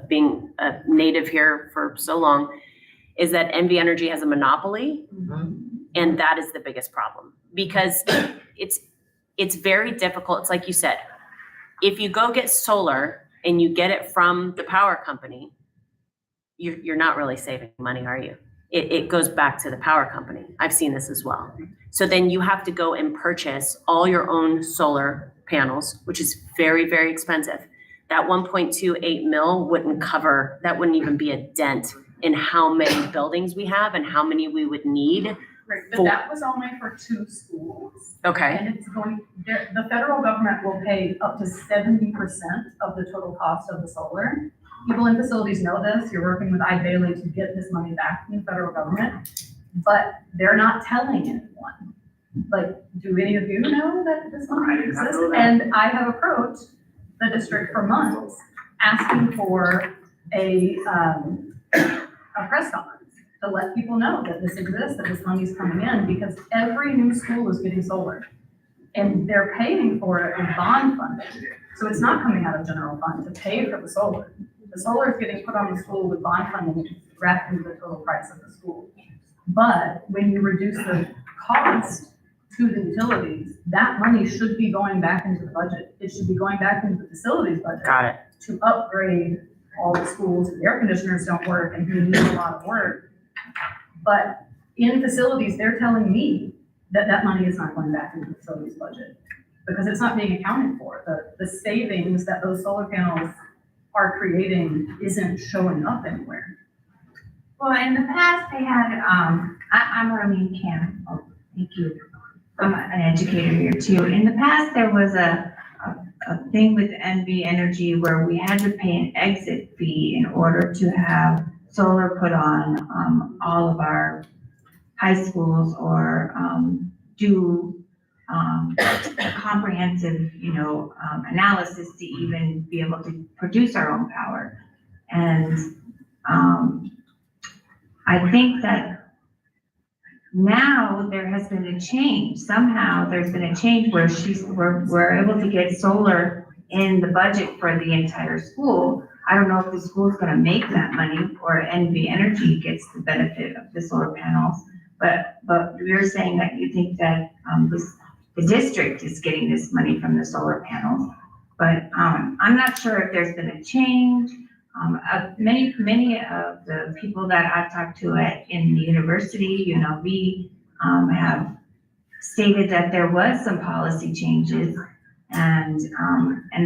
being a native here for so long, is that NV Energy has a monopoly, and that is the biggest problem. Because it's very difficult, it's like you said, if you go get solar and you get it from the power company, you're not really saving money, are you? It goes back to the power company. I've seen this as well. So then you have to go and purchase all your own solar panels, which is very, very expensive. That 1.28 mil wouldn't cover, that wouldn't even be a dent in how many buildings we have and how many we would need. Right, but that was only for 2 schools. Okay. And it's the federal government will pay up to 70% of the total cost of the solar. People in facilities know this. You're working with Bailey to get this money back from the federal government, but they're not telling anyone. Like, do any of you know that this money exists? And I have approached the district for months asking for a press conference to let people know that this exists, that this money's coming in, because every new school is getting solar. And they're paying for it in bond funding. So it's not coming out of general fund to pay for the solar. The solar is getting put on the school with bond funding wrapped into the total price of the school. But when you reduce the cost to the utilities, that money should be going back into the budget. It should be going back into the facilities budget. Got it. To upgrade all the schools. The air conditioners don't work and we need a lot of work. But in facilities, they're telling me that that money is not going back into the facilities budget because it's not being accounted for. The savings that those solar panels are creating isn't showing up anywhere. Well, in the past, they had, I'm Arlene Kim. Oh, thank you. I'm an educator here too. In the past, there was a thing with NV Energy where we had to pay an exit fee in order to have solar put on all of our high schools or do a comprehensive, analysis to even be able to produce our own power. And I think that now there has been a change. Somehow there's been a change where we're able to get solar in the budget for the entire school. I don't know if the school's gonna make that money or NV Energy gets the benefit of the solar panels, but you're saying that you think that the district is getting this money from the solar panels. But I'm not sure if there's been a change. Many of the people that I've talked to in the university, we have stated that there was some policy changes and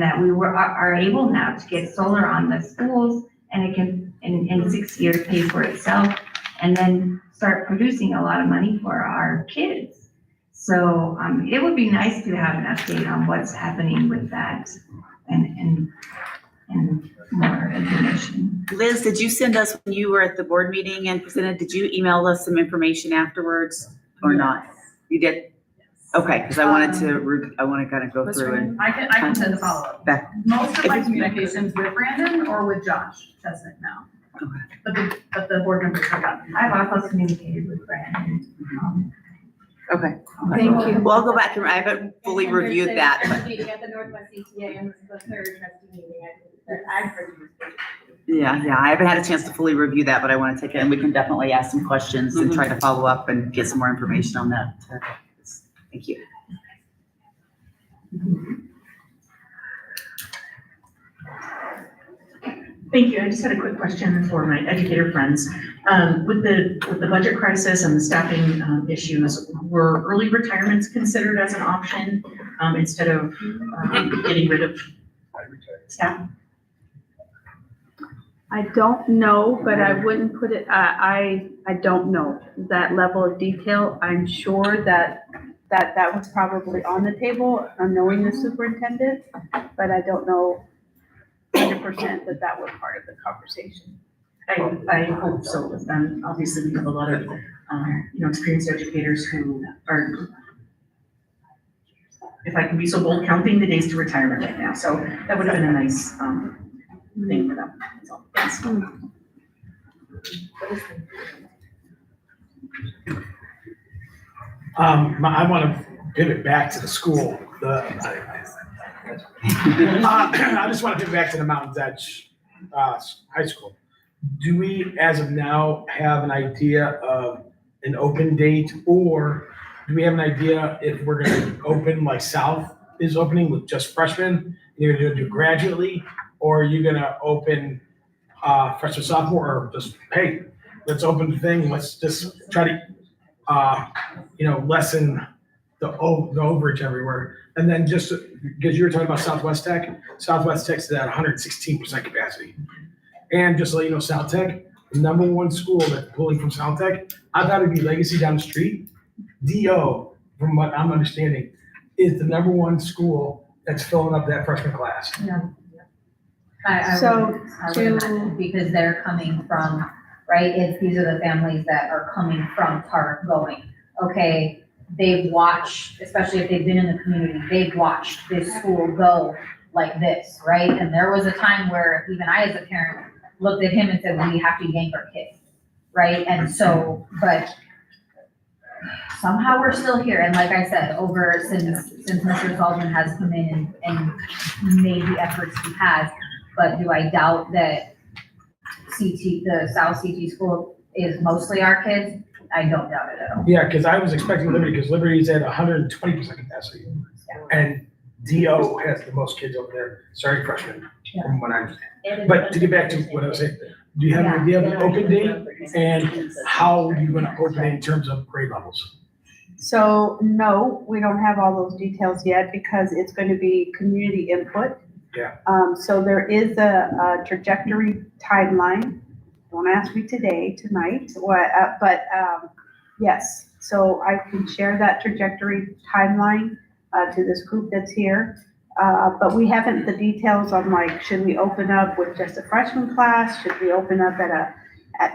that we are able now to get solar on the schools and it can, in 6 years, pay for itself, and then start producing a lot of money for our kids. So, it would be nice to have an update on what's happening with that and more information. Liz, did you send us, when you were at the board meeting and presented, did you email us some information afterwards or not? You did? Okay, because I wanted to, I want to kind of go through and. I can send a follow-up. Back. Most of my communications with Brandon or with Josh Chestnut now. But the board members have gotten. I've also communicated with Brandon. Okay. Thank you. Well, I'll go back and I haven't fully reviewed that, There's but a meeting at the Northwest CTA and the third trustee meeting, I've heard yeah, I haven't had a chance to fully review that, but I want to take it and we can definitely ask some questions and try to follow up and get some more information on that. Thank you. Thank you. I just had a quick question for my educator friends. With the budget crisis and the staffing issues, were early retirements considered as an option instead of getting rid of staff? I don't know, but I wouldn't put it, I don't know that level of detail. I'm sure that was probably on the table, knowing the superintendent, but I don't know 100% that was part of the conversation. I hope so. Obviously, we have a lot of, experienced educators who are, if I can be so bold, counting the days to retirement right now. So that would have been a nice thing for them. So, thanks. I want to pivot back to the school. I just want to pivot back to the Mountains Edge High School. Do we, as of now, have an idea of an open date, or do we have an idea if we're going to open like South is opening with just freshmen? You're going to do gradually, or are you going to open freshman, sophomore, or just, hey, let's open the thing. Let's just try to, lessen the overage everywhere. And then just because you were talking about Southwest Tech's at 116% capacity. And just to let you know, South Tech, the #1 school that's pulling from South Tech, I thought it'd be Legacy down the street. DO, from what I'm understanding, is the #1 school that's filling up that freshman class. Yeah. So I would imagine, because they're coming from, right, these are the families that are coming from Park going, okay, they've watched, especially if they've been in the community, they've watched this school go like this, right? And there was a time where even I as a parent looked at him and said, we have to yank our kid, right? And so, but somehow we're still here. And like I said, since Mr. Sullivan has come in and made the efforts he has, but do I doubt that the South CT school is mostly our kids? I don't doubt it at all. Yeah, because I was expecting Liberty, because Liberty's at 120% capacity. And DO has the most kids over there, starting freshmen, from what I understand. But to get back to what I was saying, do you have an idea of an open date? And how are you going to open it in terms of grade levels? So no, we don't have all those details yet because it's going to be community input. Yeah. So there is a trajectory timeline. Don't ask me tonight, but yes. So I can share that trajectory timeline to this group that's here. But we haven't the details on like, should we open up with just a freshman class? Should we open up at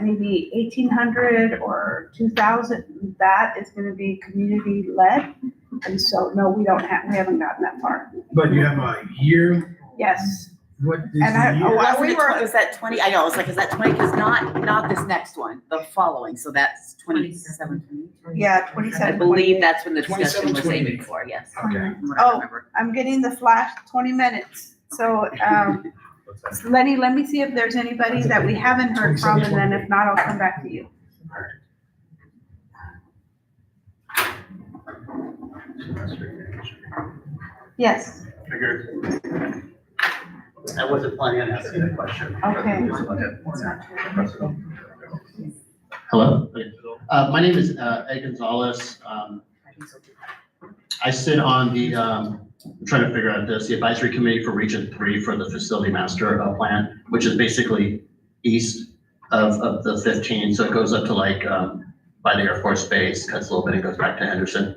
maybe 1,800 or 2,000? That is going to be community led. And so no, we haven't gotten that far. But you have a year? Yes. What is the year? Was that 20? I know, I was like, is that 20? Because not this next one, the following. So that's 27. Yeah, 27. I believe that's when the 27, discussion was 28. aiming for, yes. Okay. Oh, I'm getting the flash 20 minutes. So, Lenny, let me see if there's anybody that we haven't heard from, and then if not, I'll come back to you. Yes. I wasn't planning on asking a question. Okay. Hello, my name is Ed Gonzalez. I sit on the, I'm trying to figure out this, the advisory committee for Region 3 for the facility master plan, which is basically east of the 15, so it goes up to like, by the Air Force Base, cuts a little bit, and goes back to Henderson.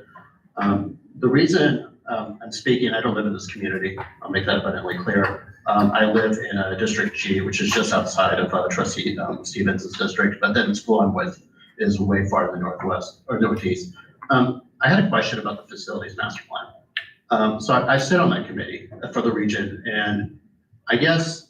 The reason I'm speaking, I don't live in this community, I'll make that abundantly clear. I live in District G, which is just outside of Trustee Stevens' district, but then the school I'm with is way far in the northwest, or northeast. I had a question about the facilities master plan. So I sit on that committee for the region, and I guess,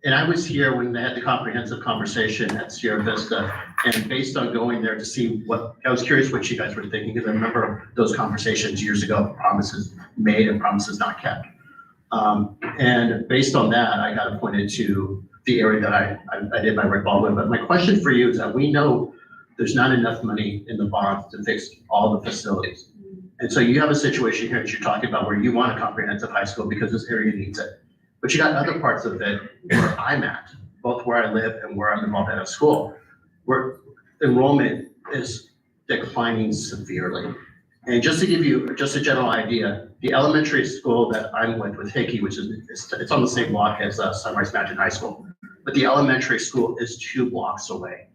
and I was here when they had the comprehensive conversation at Sierra Vista, and based on going there to see what, I was curious what you guys were thinking, because I remember those conversations years ago, promises made and promises not kept. And based on that, I got appointed to the area that I did my work Baldwin. But my question for you is that we know there's not enough money in the bond to fix all the facilities. And so you have a situation here that you're talking about where you want a comprehensive high school because this area needs it. But you got other parts of it where I'm at, both where I live and where I'm involved at a school, where enrollment is declining severely. And just to give you just a general idea, the elementary school that I'm with Hickey, which is, it's on the same block as Sunrise Mountain High School, but the elementary school is 2 blocks away.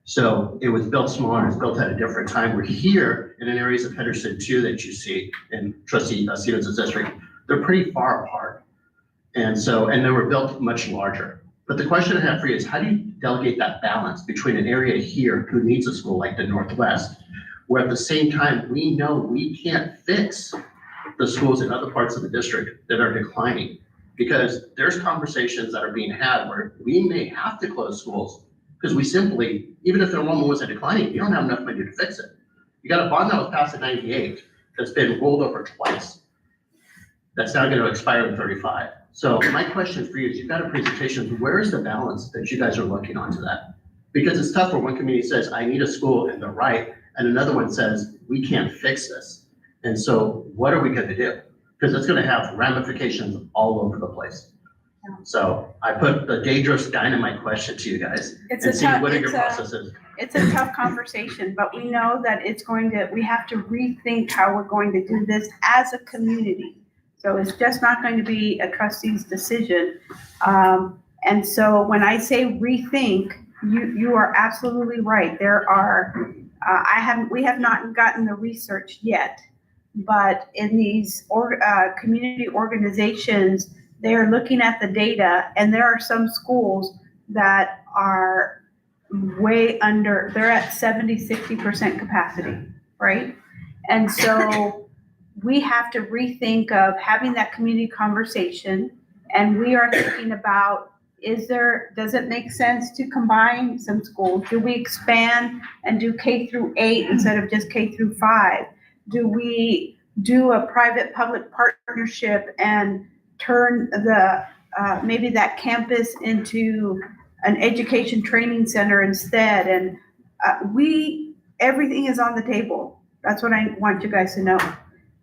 So it was built smaller, it was built at a different time. We're here in areas of Henderson too that you see in Trustee Stevens' district. They're pretty far apart. And so, and they were built much larger. But the question I have for you is, how do you delegate that balance between an area here who needs a school like the Northwest, where at the same time, we know we can't fix the schools in other parts of the district that are declining? Because there's conversations that are being had where we may have to close schools because we simply, even if the enrollment wasn't declining, you don't have enough money to fix it. You got a bond that was passed in 98 that's been rolled over twice. That's now going to expire in 35. So my question for you is, you've got a presentation, where is the balance that you guys are looking onto that? Because it's tough when one community says, I need a school and they're right, and another one says, we can't fix this. And so what are we going to do? Because it's going to have ramifications all over the place. So I put the dangerous dynamite question to you guys and see what are your processes. It's a tough conversation, but we know that we have to rethink how we're going to do this as a community. So it's just not going to be a trustee's decision. And so when I say rethink, you are absolutely right. There are, we have not gotten the research yet, but in these community organizations, they are looking at the data, and there are some schools that are way under, they're at 70-60% capacity, right? And so we have to rethink of having that community conversation, and we are thinking about, does it make sense to combine some schools? Do we expand and do K through 8 instead of just K through 5? Do we do a private-public partnership and turn maybe that campus into an education training center instead? And everything is on the table. That's what I want you guys to know.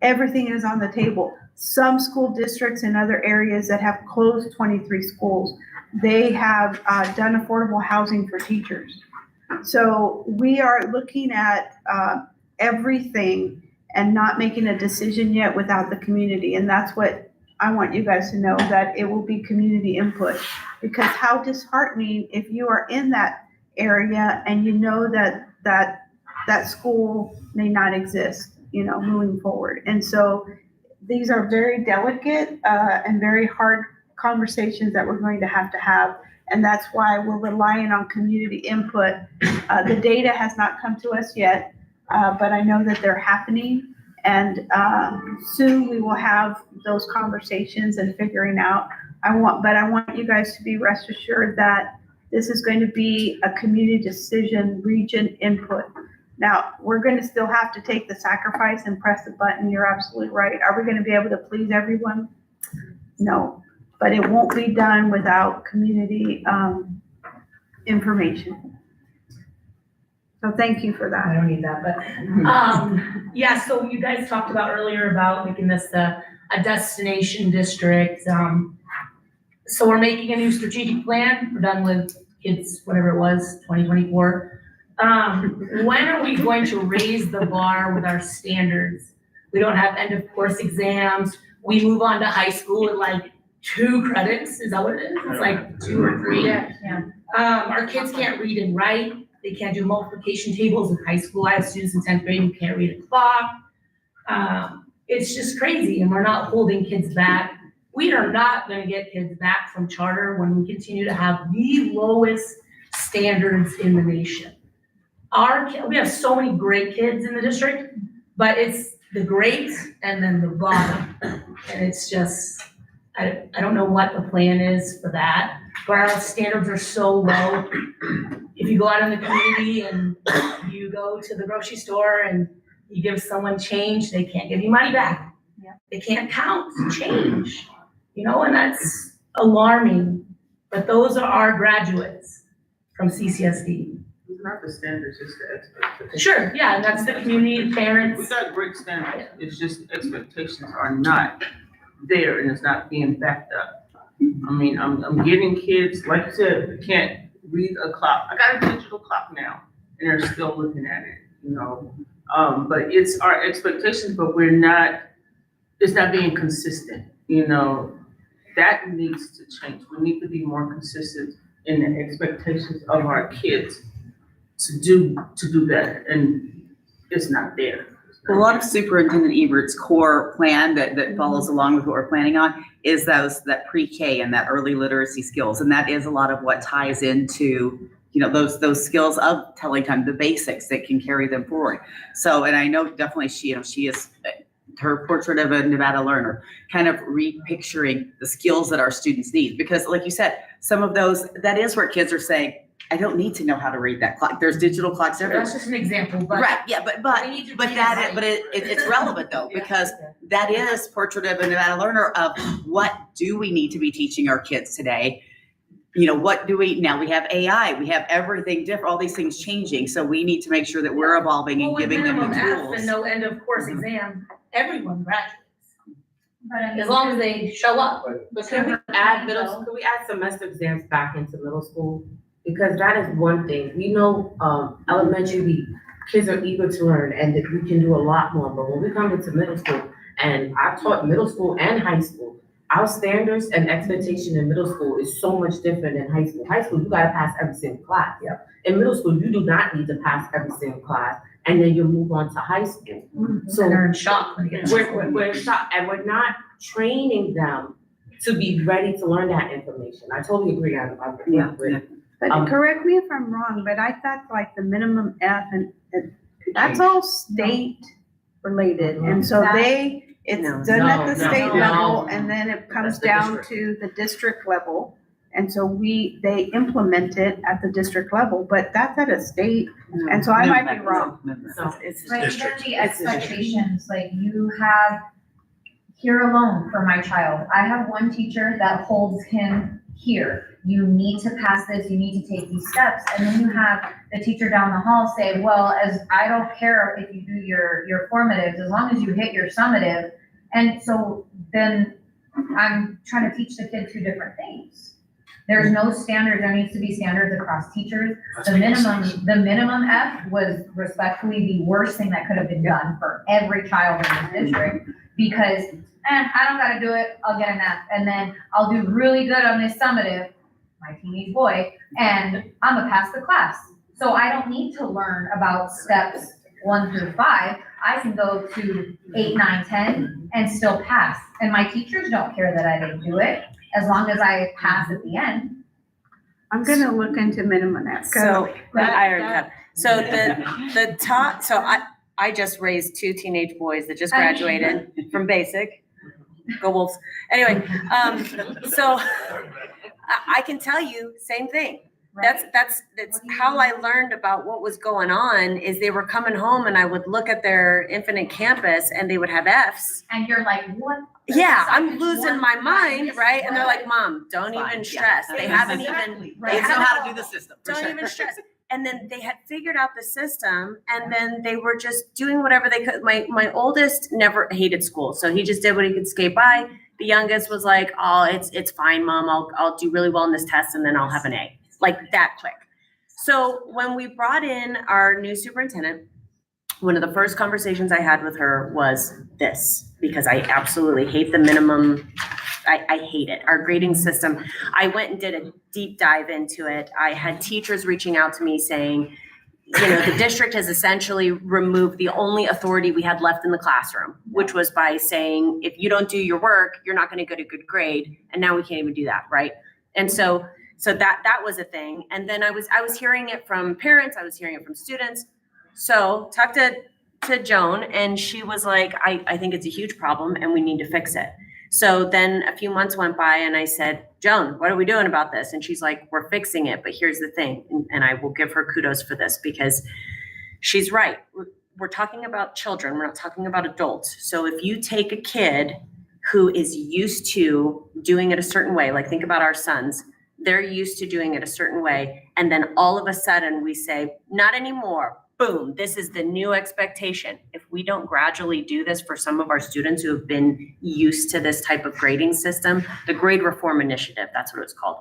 Everything is on the table. Some school districts in other areas that have closed 23 schools, they have done affordable housing for teachers. So we are looking at everything and not making a decision yet without the community. And that's what I want you guys to know, that it will be community input. Because how disheartening if you are in that area and you know that school may not exist, moving forward. And so these are very delicate and very hard conversations that we're going to have. And that's why we're relying on community input. The data has not come to us yet, but I know that they're happening. And soon we will have those conversations and figuring out. I want you guys to be rest assured that this is going to be a community decision, region input. Now, we're going to still have to take the sacrifice and press the button. You're absolutely right. Are we going to be able to please everyone? No, but it won't be done without community information. So thank you for that. I don't need that, but yeah, so you guys talked about earlier about making this a destination district. So we're making a new strategic plan. We're done with kids, whatever it was, 2024. When are we going to raise the bar with our standards? We don't have end of course exams. We move on to high school in like 2 credits. Is that what it is? It's like 2 or 3. Yeah. Our kids can't read and write. They can't do multiplication tables in high school. I have students in 10th grade who can't read a clock. It's just crazy, and we're not holding kids back. We are not gonna get kids back from charter when we continue to have the lowest standards in the nation. We have so many great kids in the district, but it's the great and then the bottom. And it's just, I don't know what the plan is for that, but our standards are so low. If you go out in the community and you go to the grocery store and you give someone change, they can't give you money back. Yeah. They can't count change, and that's alarming. But those are our graduates from CCSD. It's not the standards, it's the expectations. Sure, yeah, and that's the community, We parents. got great standards, it's just expectations are not there and it's not being backed up. I mean, I'm getting kids, like you said, they can't read a clock. I got a digital clock now and they're still looking at it, but it's our expectations, but it's not being consistent, that needs to change. We need to be more consistent in the expectations of our kids to do better, and it's not there. A lot of Superintendent Ebert's core plan that follows along with what we're planning on is that pre-K and that early literacy skills. And that is a lot of what ties into, those skills of telling time, the basics that can carry them forward. So, and I know definitely she is her portrait of a Nevada learner, kind of repicturing the skills that our students need. Because like you said, some of those, that is where kids are saying, I don't need to know how to read that clock. There's digital clocks everywhere. That's just an example, but. Right, yeah, but it's relevant though, because that is portrait of a Nevada learner of what do we need to be teaching our kids today? What do we have AI, we have everything different, all these things changing. So we need to make sure that we're evolving and giving them the Minimum F tools. and no end of course exam, everyone graduates, But I mean, as long as they show up. But can we add semester exams back into middle school? Because that is one thing. We know, elementary, kids are eager to learn and that we can do a lot more. But when we come into middle school, and I've taught middle school and high school, our standards and expectation in middle school is so much different than high school. High school, you gotta pass every single class. Yeah. In middle school, you do not need to pass every single class, and then you move on to high school. So they're in shock when they get to school. We're in shock, and we're not training them to be ready to learn that information. I totally agree. But correct me if I'm wrong, but I thought like the minimum F and that's all state related. And so it's done at the state level and then it comes down to the district level. And so they implement it at the district level, but that's at a state. And so I might be wrong. It's the expectations, like you have, here alone for my child, I have one teacher that holds him here. You need to pass this, you need to take these steps. And then you have the teacher down the hall say, well, as I don't care if you do your formatives, as long as you hit your summative. And so then I'm trying to teach the kid two different things. There's no standards, there needs to be standards across teachers. The minimum F was respectfully the worst thing that could have been done for every child in this district, because I don't gotta do it, I'll get an F, and then I'll do really good on this summative, my teenage boy, and I'm gonna pass the class. So I don't need to learn about steps 1 through 5. I can go to 8, 9, 10 and still pass. And my teachers don't care that I didn't do it, as long as I pass at the end. I'm gonna look into minimum F. So the top, so I just raised 2 teenage boys that just graduated from basic. Go Wolves. Anyway, so I can tell you, same thing. That's how I learned about what was going on. Is they were coming home and I would look at their Infinite Campus and they would have Fs. And you're like, what? Yeah, I'm losing my mind, right? And they're like, Mom, don't even stress. They haven't even. They know how to do the system. Don't even stress. And then they had figured out the system and then they were just doing whatever they could. My oldest never hated school. So he just did what he could skate by. The youngest was like, oh, it's fine, Mom. I'll do really well in this test and then I'll have an A. Like that quick. So when we brought in our new superintendent, one of the first conversations I had with her was this, because I absolutely hate the minimum I hate it. Our grading system, I went and did a deep dive into it. I had teachers reaching out to me saying, you know, the district has essentially removed the only authority we had left in the classroom, which was by saying, if you don't do your work, you're not going to get a good grade. And now we can't even do that, right? And so that was a thing. And then I was hearing it from parents, I was hearing it from students. So talked to Joan, and she was like, I think it's a huge problem and we need to fix it. So then a few months went by and I said, Joan, what are we doing about this? And she's like, we're fixing it, but here's the thing. And I will give her kudos for this because she's right. We're talking about children. We're not talking about adults. So if you take a kid who is used to doing it a certain way, like think about our sons, they're used to doing it a certain way. And then all of a sudden we say, not anymore. Boom, this is the new expectation. If we don't gradually do this for some of our students who have been used to this type of grading system, the grade reform initiative, that's what it's called.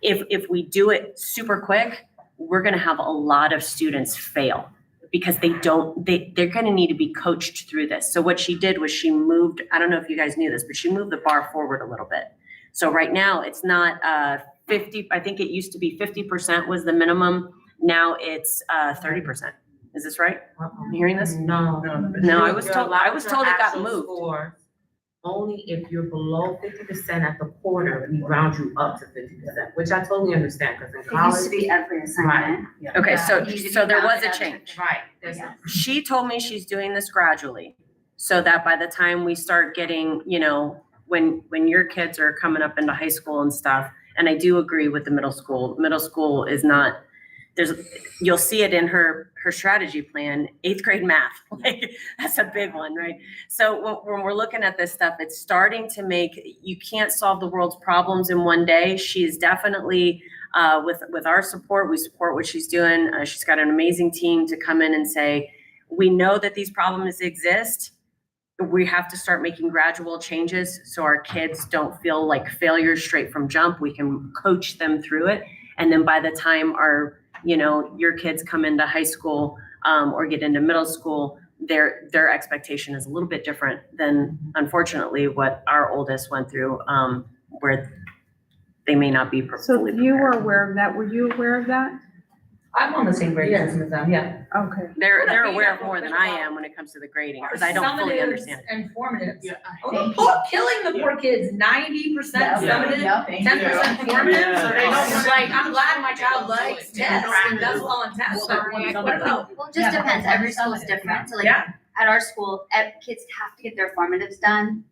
If we do it super quick, we're gonna have a lot of students fail because they're gonna need to be coached through this. So what she did was she moved, I don't know if you guys knew this, but she moved the bar forward a little bit. So right now it's not 50, I think it used to be 50% was the minimum. Now it's 30%. Is this right? I'm hearing this? No, I was told it got moved. Only if you're below 50% at the quarter, we round you up to 50%, which I totally understand, because in It college. used to be every assignment. Right. Okay, so It used to be there was rounded a up to change. Right. She told me she's doing this gradually so that by the time we start getting, you know, when your kids are coming up into high school and stuff, and I do agree with the middle school. Middle school is not, you'll see it in her strategy plan, 8th grade math, like that's a big one, right? So when we're looking at this stuff, it's starting to make, you can't solve the world's problems in one day. She is definitely, with our support, we support what she's doing. She's got an amazing team to come in and say, we know that these problems exist. We have to start making gradual changes so our kids don't feel like failures straight from jump. We can coach them through it. And then by the time your kids come into high school or get into middle school, their expectation is a little bit different than, unfortunately, what our oldest went through, where they may not be fully So prepared. you were aware of that. Were you aware of that? I'm on the same grade system as them, yeah. Okay. They're aware of more than I am when it comes to the grading, because I don't fully understand. And formatives. Yeah. Killing the poor kids, 90% summative, Yeah. 10% formative, so they don't, like, I'm glad my child likes tests and does well on tests. So what about? Well, it just depends. Every school is different. So like Yeah. at our school, kids have to get their formatives done.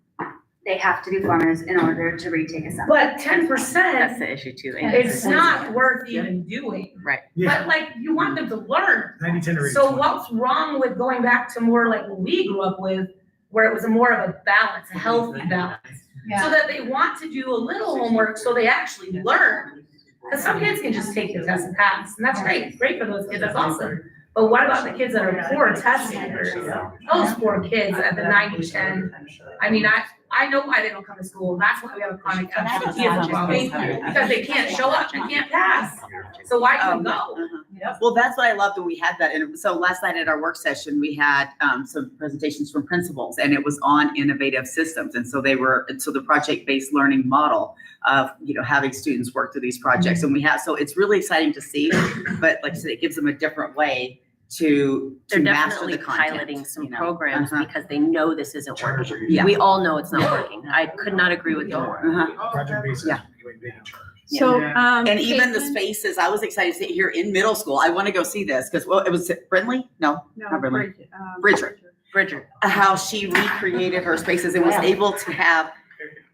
They have to do formatives in order to retake a sum. But 10%, That's the issue too. it's not worth even doing. Right. But like, you want them to learn. 90-10 or 80-20. So what's wrong with going back to more like what we grew up with, where it was more of a balance, a healthy balance? So that they want to do a little homework so they actually learn. Because some kids can just take the test and pass, and that's great for those kids, that's awesome. But what about the kids that are poor test takers? Those poor kids at the 90-10. I mean, I know why they don't come to school. That's why we have a chronic absenteeism problem. Because they can't show up, they can't pass. So why do we go? Well, that's what I loved when we had that. And so last night at our work session, we had some presentations from principals, and it was on innovative systems. And so the project-based learning model of, having students work through these projects. And so it's really exciting to see, but like I said, it gives them a different way to They're master definitely the content. piloting some programs because they know this isn't working. Yeah. We all know it's not working. I could not agree with you more. Project basis. Yeah. So, And even the Caitlin? spaces, I was excited to see here in middle school. I want to go see this because, it was Brindley? No, not Brindley. Bridger. Bridger. How she recreated her spaces and was able to have,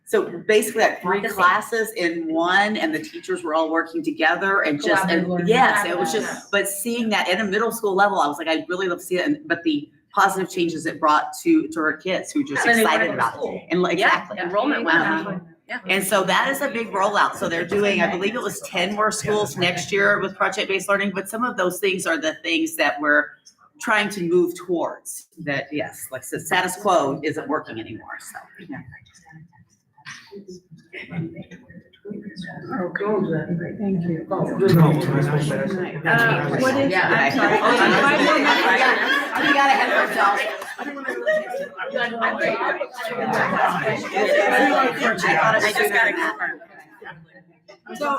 so basically like 3 classes in one, and the teachers were all working together and Collaborative learning. yes, it was just, but seeing that at a middle school level, I was like, I'd really love to see it. But the positive changes it brought to her kids who were just And they wanna excited go to about it. school. And exactly. Enrollment went up. Yeah. And so that is a big rollout. So they're doing, I believe it was 10 more schools next year with project-based learning, but some of those things are the things that we're trying to move towards. That, yes, like the status quo isn't working anymore, so. Yeah. Thank you. No. What is, I'm sorry. We got ahead of ourselves. I just got to confirm. So,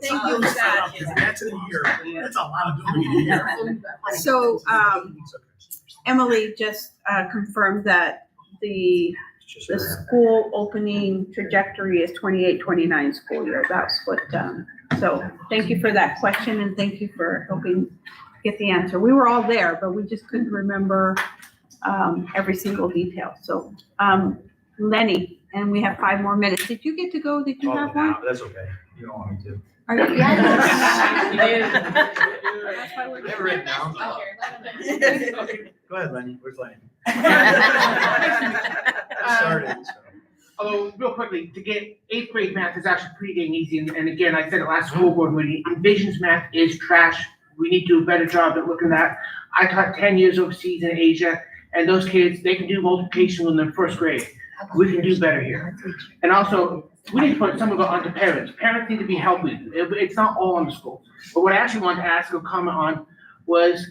thank you for that. That's in a year. That's a lot of doing in a year. So, Emily just confirmed that the school opening trajectory is 28-29 school year. That's what, so thank you for that question and thank you for helping get the answer. We were all there, but we just couldn't remember every single detail. So, Lenny, and we have 5 more minutes. Did you get to go? Did you have one? That's okay. You don't want me to. Are you? Never written down. Go ahead, Lenny. Where's Lenny? Started. Although, real quickly, to get 8th grade math is actually pretty dang easy. And again, I said it last school board meeting, Envision's math is trash. We need to do a better job at looking at that. I taught 10 years overseas in Asia, and those kids, they can do multiplication when they're in 1st grade. We can do better here. And also, we need to put some of it onto parents. Parents need to be helping. It's not all on the school. But what I actually wanted to ask or comment on was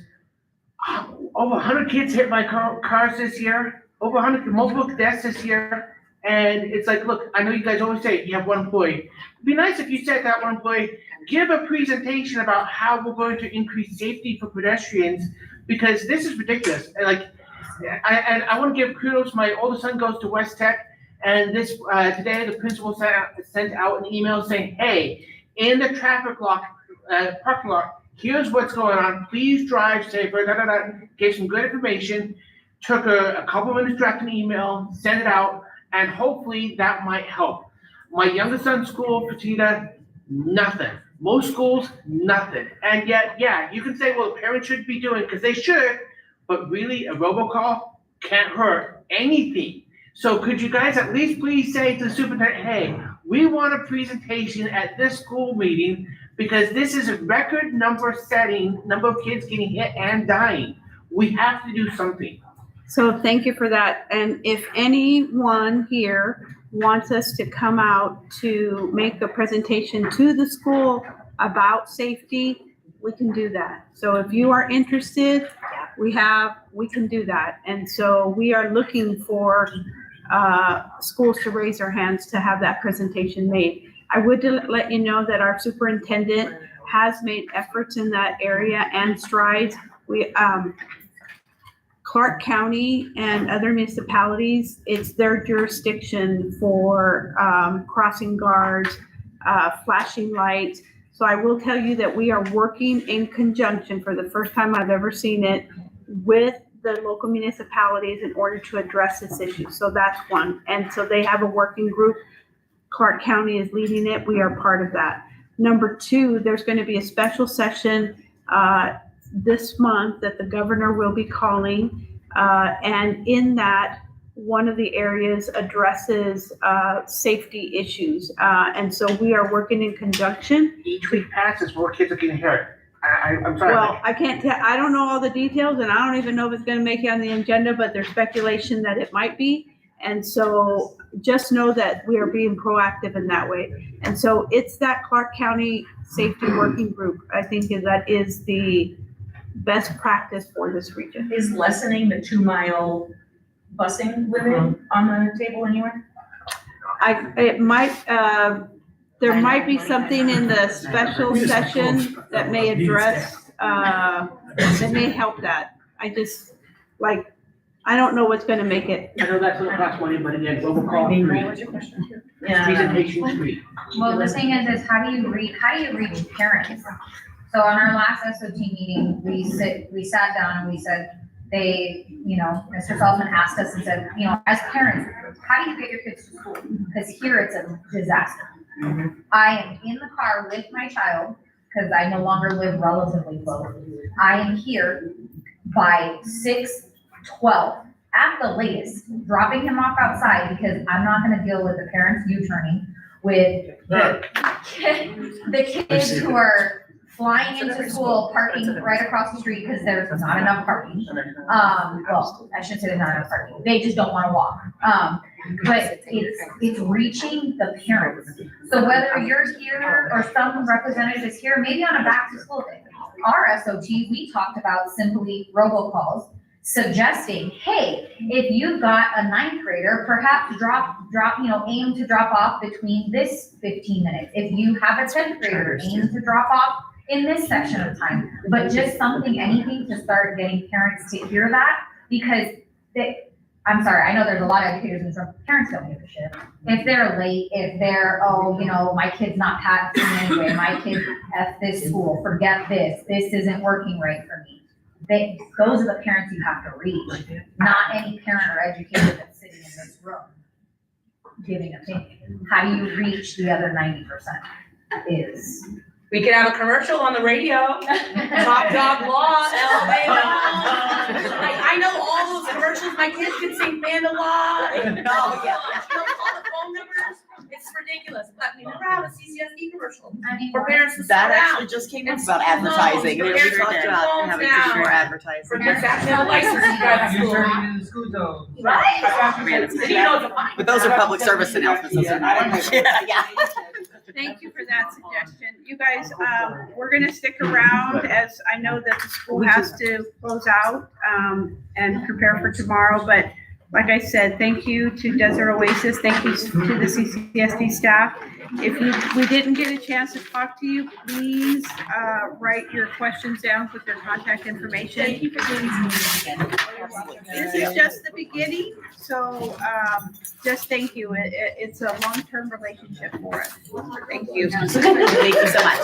over 100 kids hit by cars this year, over 100, multiple deaths this year. And it's like, look, I know you guys always say you have one employee. It'd be nice if you said that one employee, give a presentation about how we're going to increase safety for pedestrians, because this is ridiculous. And like, I want to give kudos. My oldest son goes to West Tech, and this today the principal sent out an email saying, "Hey, in the traffic parking lot, here's what's going on. Please drive safer." Gave some good information. Took a couple minutes, drafted an email, sent it out, and hopefully that might help. My youngest son's school, Petita, nothing. Most schools, nothing. And yet, yeah, you can say, well, parents should be doing, because they should. But really, a robocall can't hurt anything. So could you guys at least please say to the superintendent, hey, we want a presentation at this school meeting because this is a record number of kids getting hit and dying. We have to do something. So thank you for that. And if anyone here wants us to come out to make a presentation to the school about safety, we can do that. So if you are interested, we can do that. And so we are looking for schools to raise their hands to have that presentation made. I would let you know that our superintendent has made efforts in that area and strides. We, Clark County and other municipalities, it's their jurisdiction for crossing guards, flashing lights. So I will tell you that we are working in conjunction for the first time I've ever seen it with the local municipalities in order to address this issue. So that's one. And so they have a working group. Clark County is leading it. We are part of that. Number 2, there's going to be a special session this month that the governor will be calling. And in that, one of the areas addresses safety issues. And so we are working in conjunction. Each week passes, more kids are getting hurt. I'm sorry. Well, I can't tell, I don't know all the details and I don't even know if it's gonna make it on the agenda, but there's speculation that it might be. And so just know that we are being proactive in that way. And so it's that Clark County Safety Working Group. I think that is the best practice for this region. Is lessening the 2-mile busing limit on the table anywhere? It might, there might be something in the special session that may address, that may help that. I don't know what's gonna make it. I know that's gonna cost money, but again, robocall free. What's your question? Yeah. Presentation free. Well, the thing is how do you reach parents? So on our last SOT meeting, we sat down and we said, Mr. Feldman asked us and said, as parents, how do you get your kids to school? Because here it's a disaster. I am in the car with my child because I no longer live relatively close. I am here by 6:12 at the latest, dropping him off outside because I'm not going to deal with the parents U-turning with the kids who are flying into school, parking right across the street because there's not enough parking. Well, I shouldn't say there's not enough parking. They just don't want to walk. But it's reaching the parents. So whether you're here or some representative is here, maybe on a back to school day, our SOT, we talked about simply robocalls suggesting, hey, if you've got a ninth grader, perhaps aim to drop off between this 15 minutes. If you have a 10th grader, aim to drop off in this section of time. But just anything to start getting parents to hear that, because I'm sorry, I know there's a lot of educators and some parents don't give a shit. If they're late, if they're, my kid's not passing anyway, my kid F this school, forget this isn't working right for me. Those are the parents you have to reach, not any parent or educator that's sitting in this room giving opinion. How do you reach the other 90% is. We could have a commercial on the radio, Top Dog Law, LA Law. I know all those commercials, my kids can sing Panda Law. And, all the phone numbers, it's ridiculous. But we never have a CCSD commercial for parents to That start actually out. just came up about advertising. Your We parents talked have about phones having now. some more advertising. For parents to have a license to drive to school. in the school zone. Right? You know, it's a fine. But those are public service announcements. Those are not. Yeah. Thank you for that suggestion. You guys, we're gonna stick around as I know that the school has to close out, and prepare for tomorrow, but like I said, thank you to Desert Oasis, thank you to the CCSD staff. If we didn't get a chance to talk to you, please, write your questions down with their contact information. Thank you for doing this again. This is just the beginning, so, just thank you. It's a long-term relationship for us. Thank you. Thank you so much.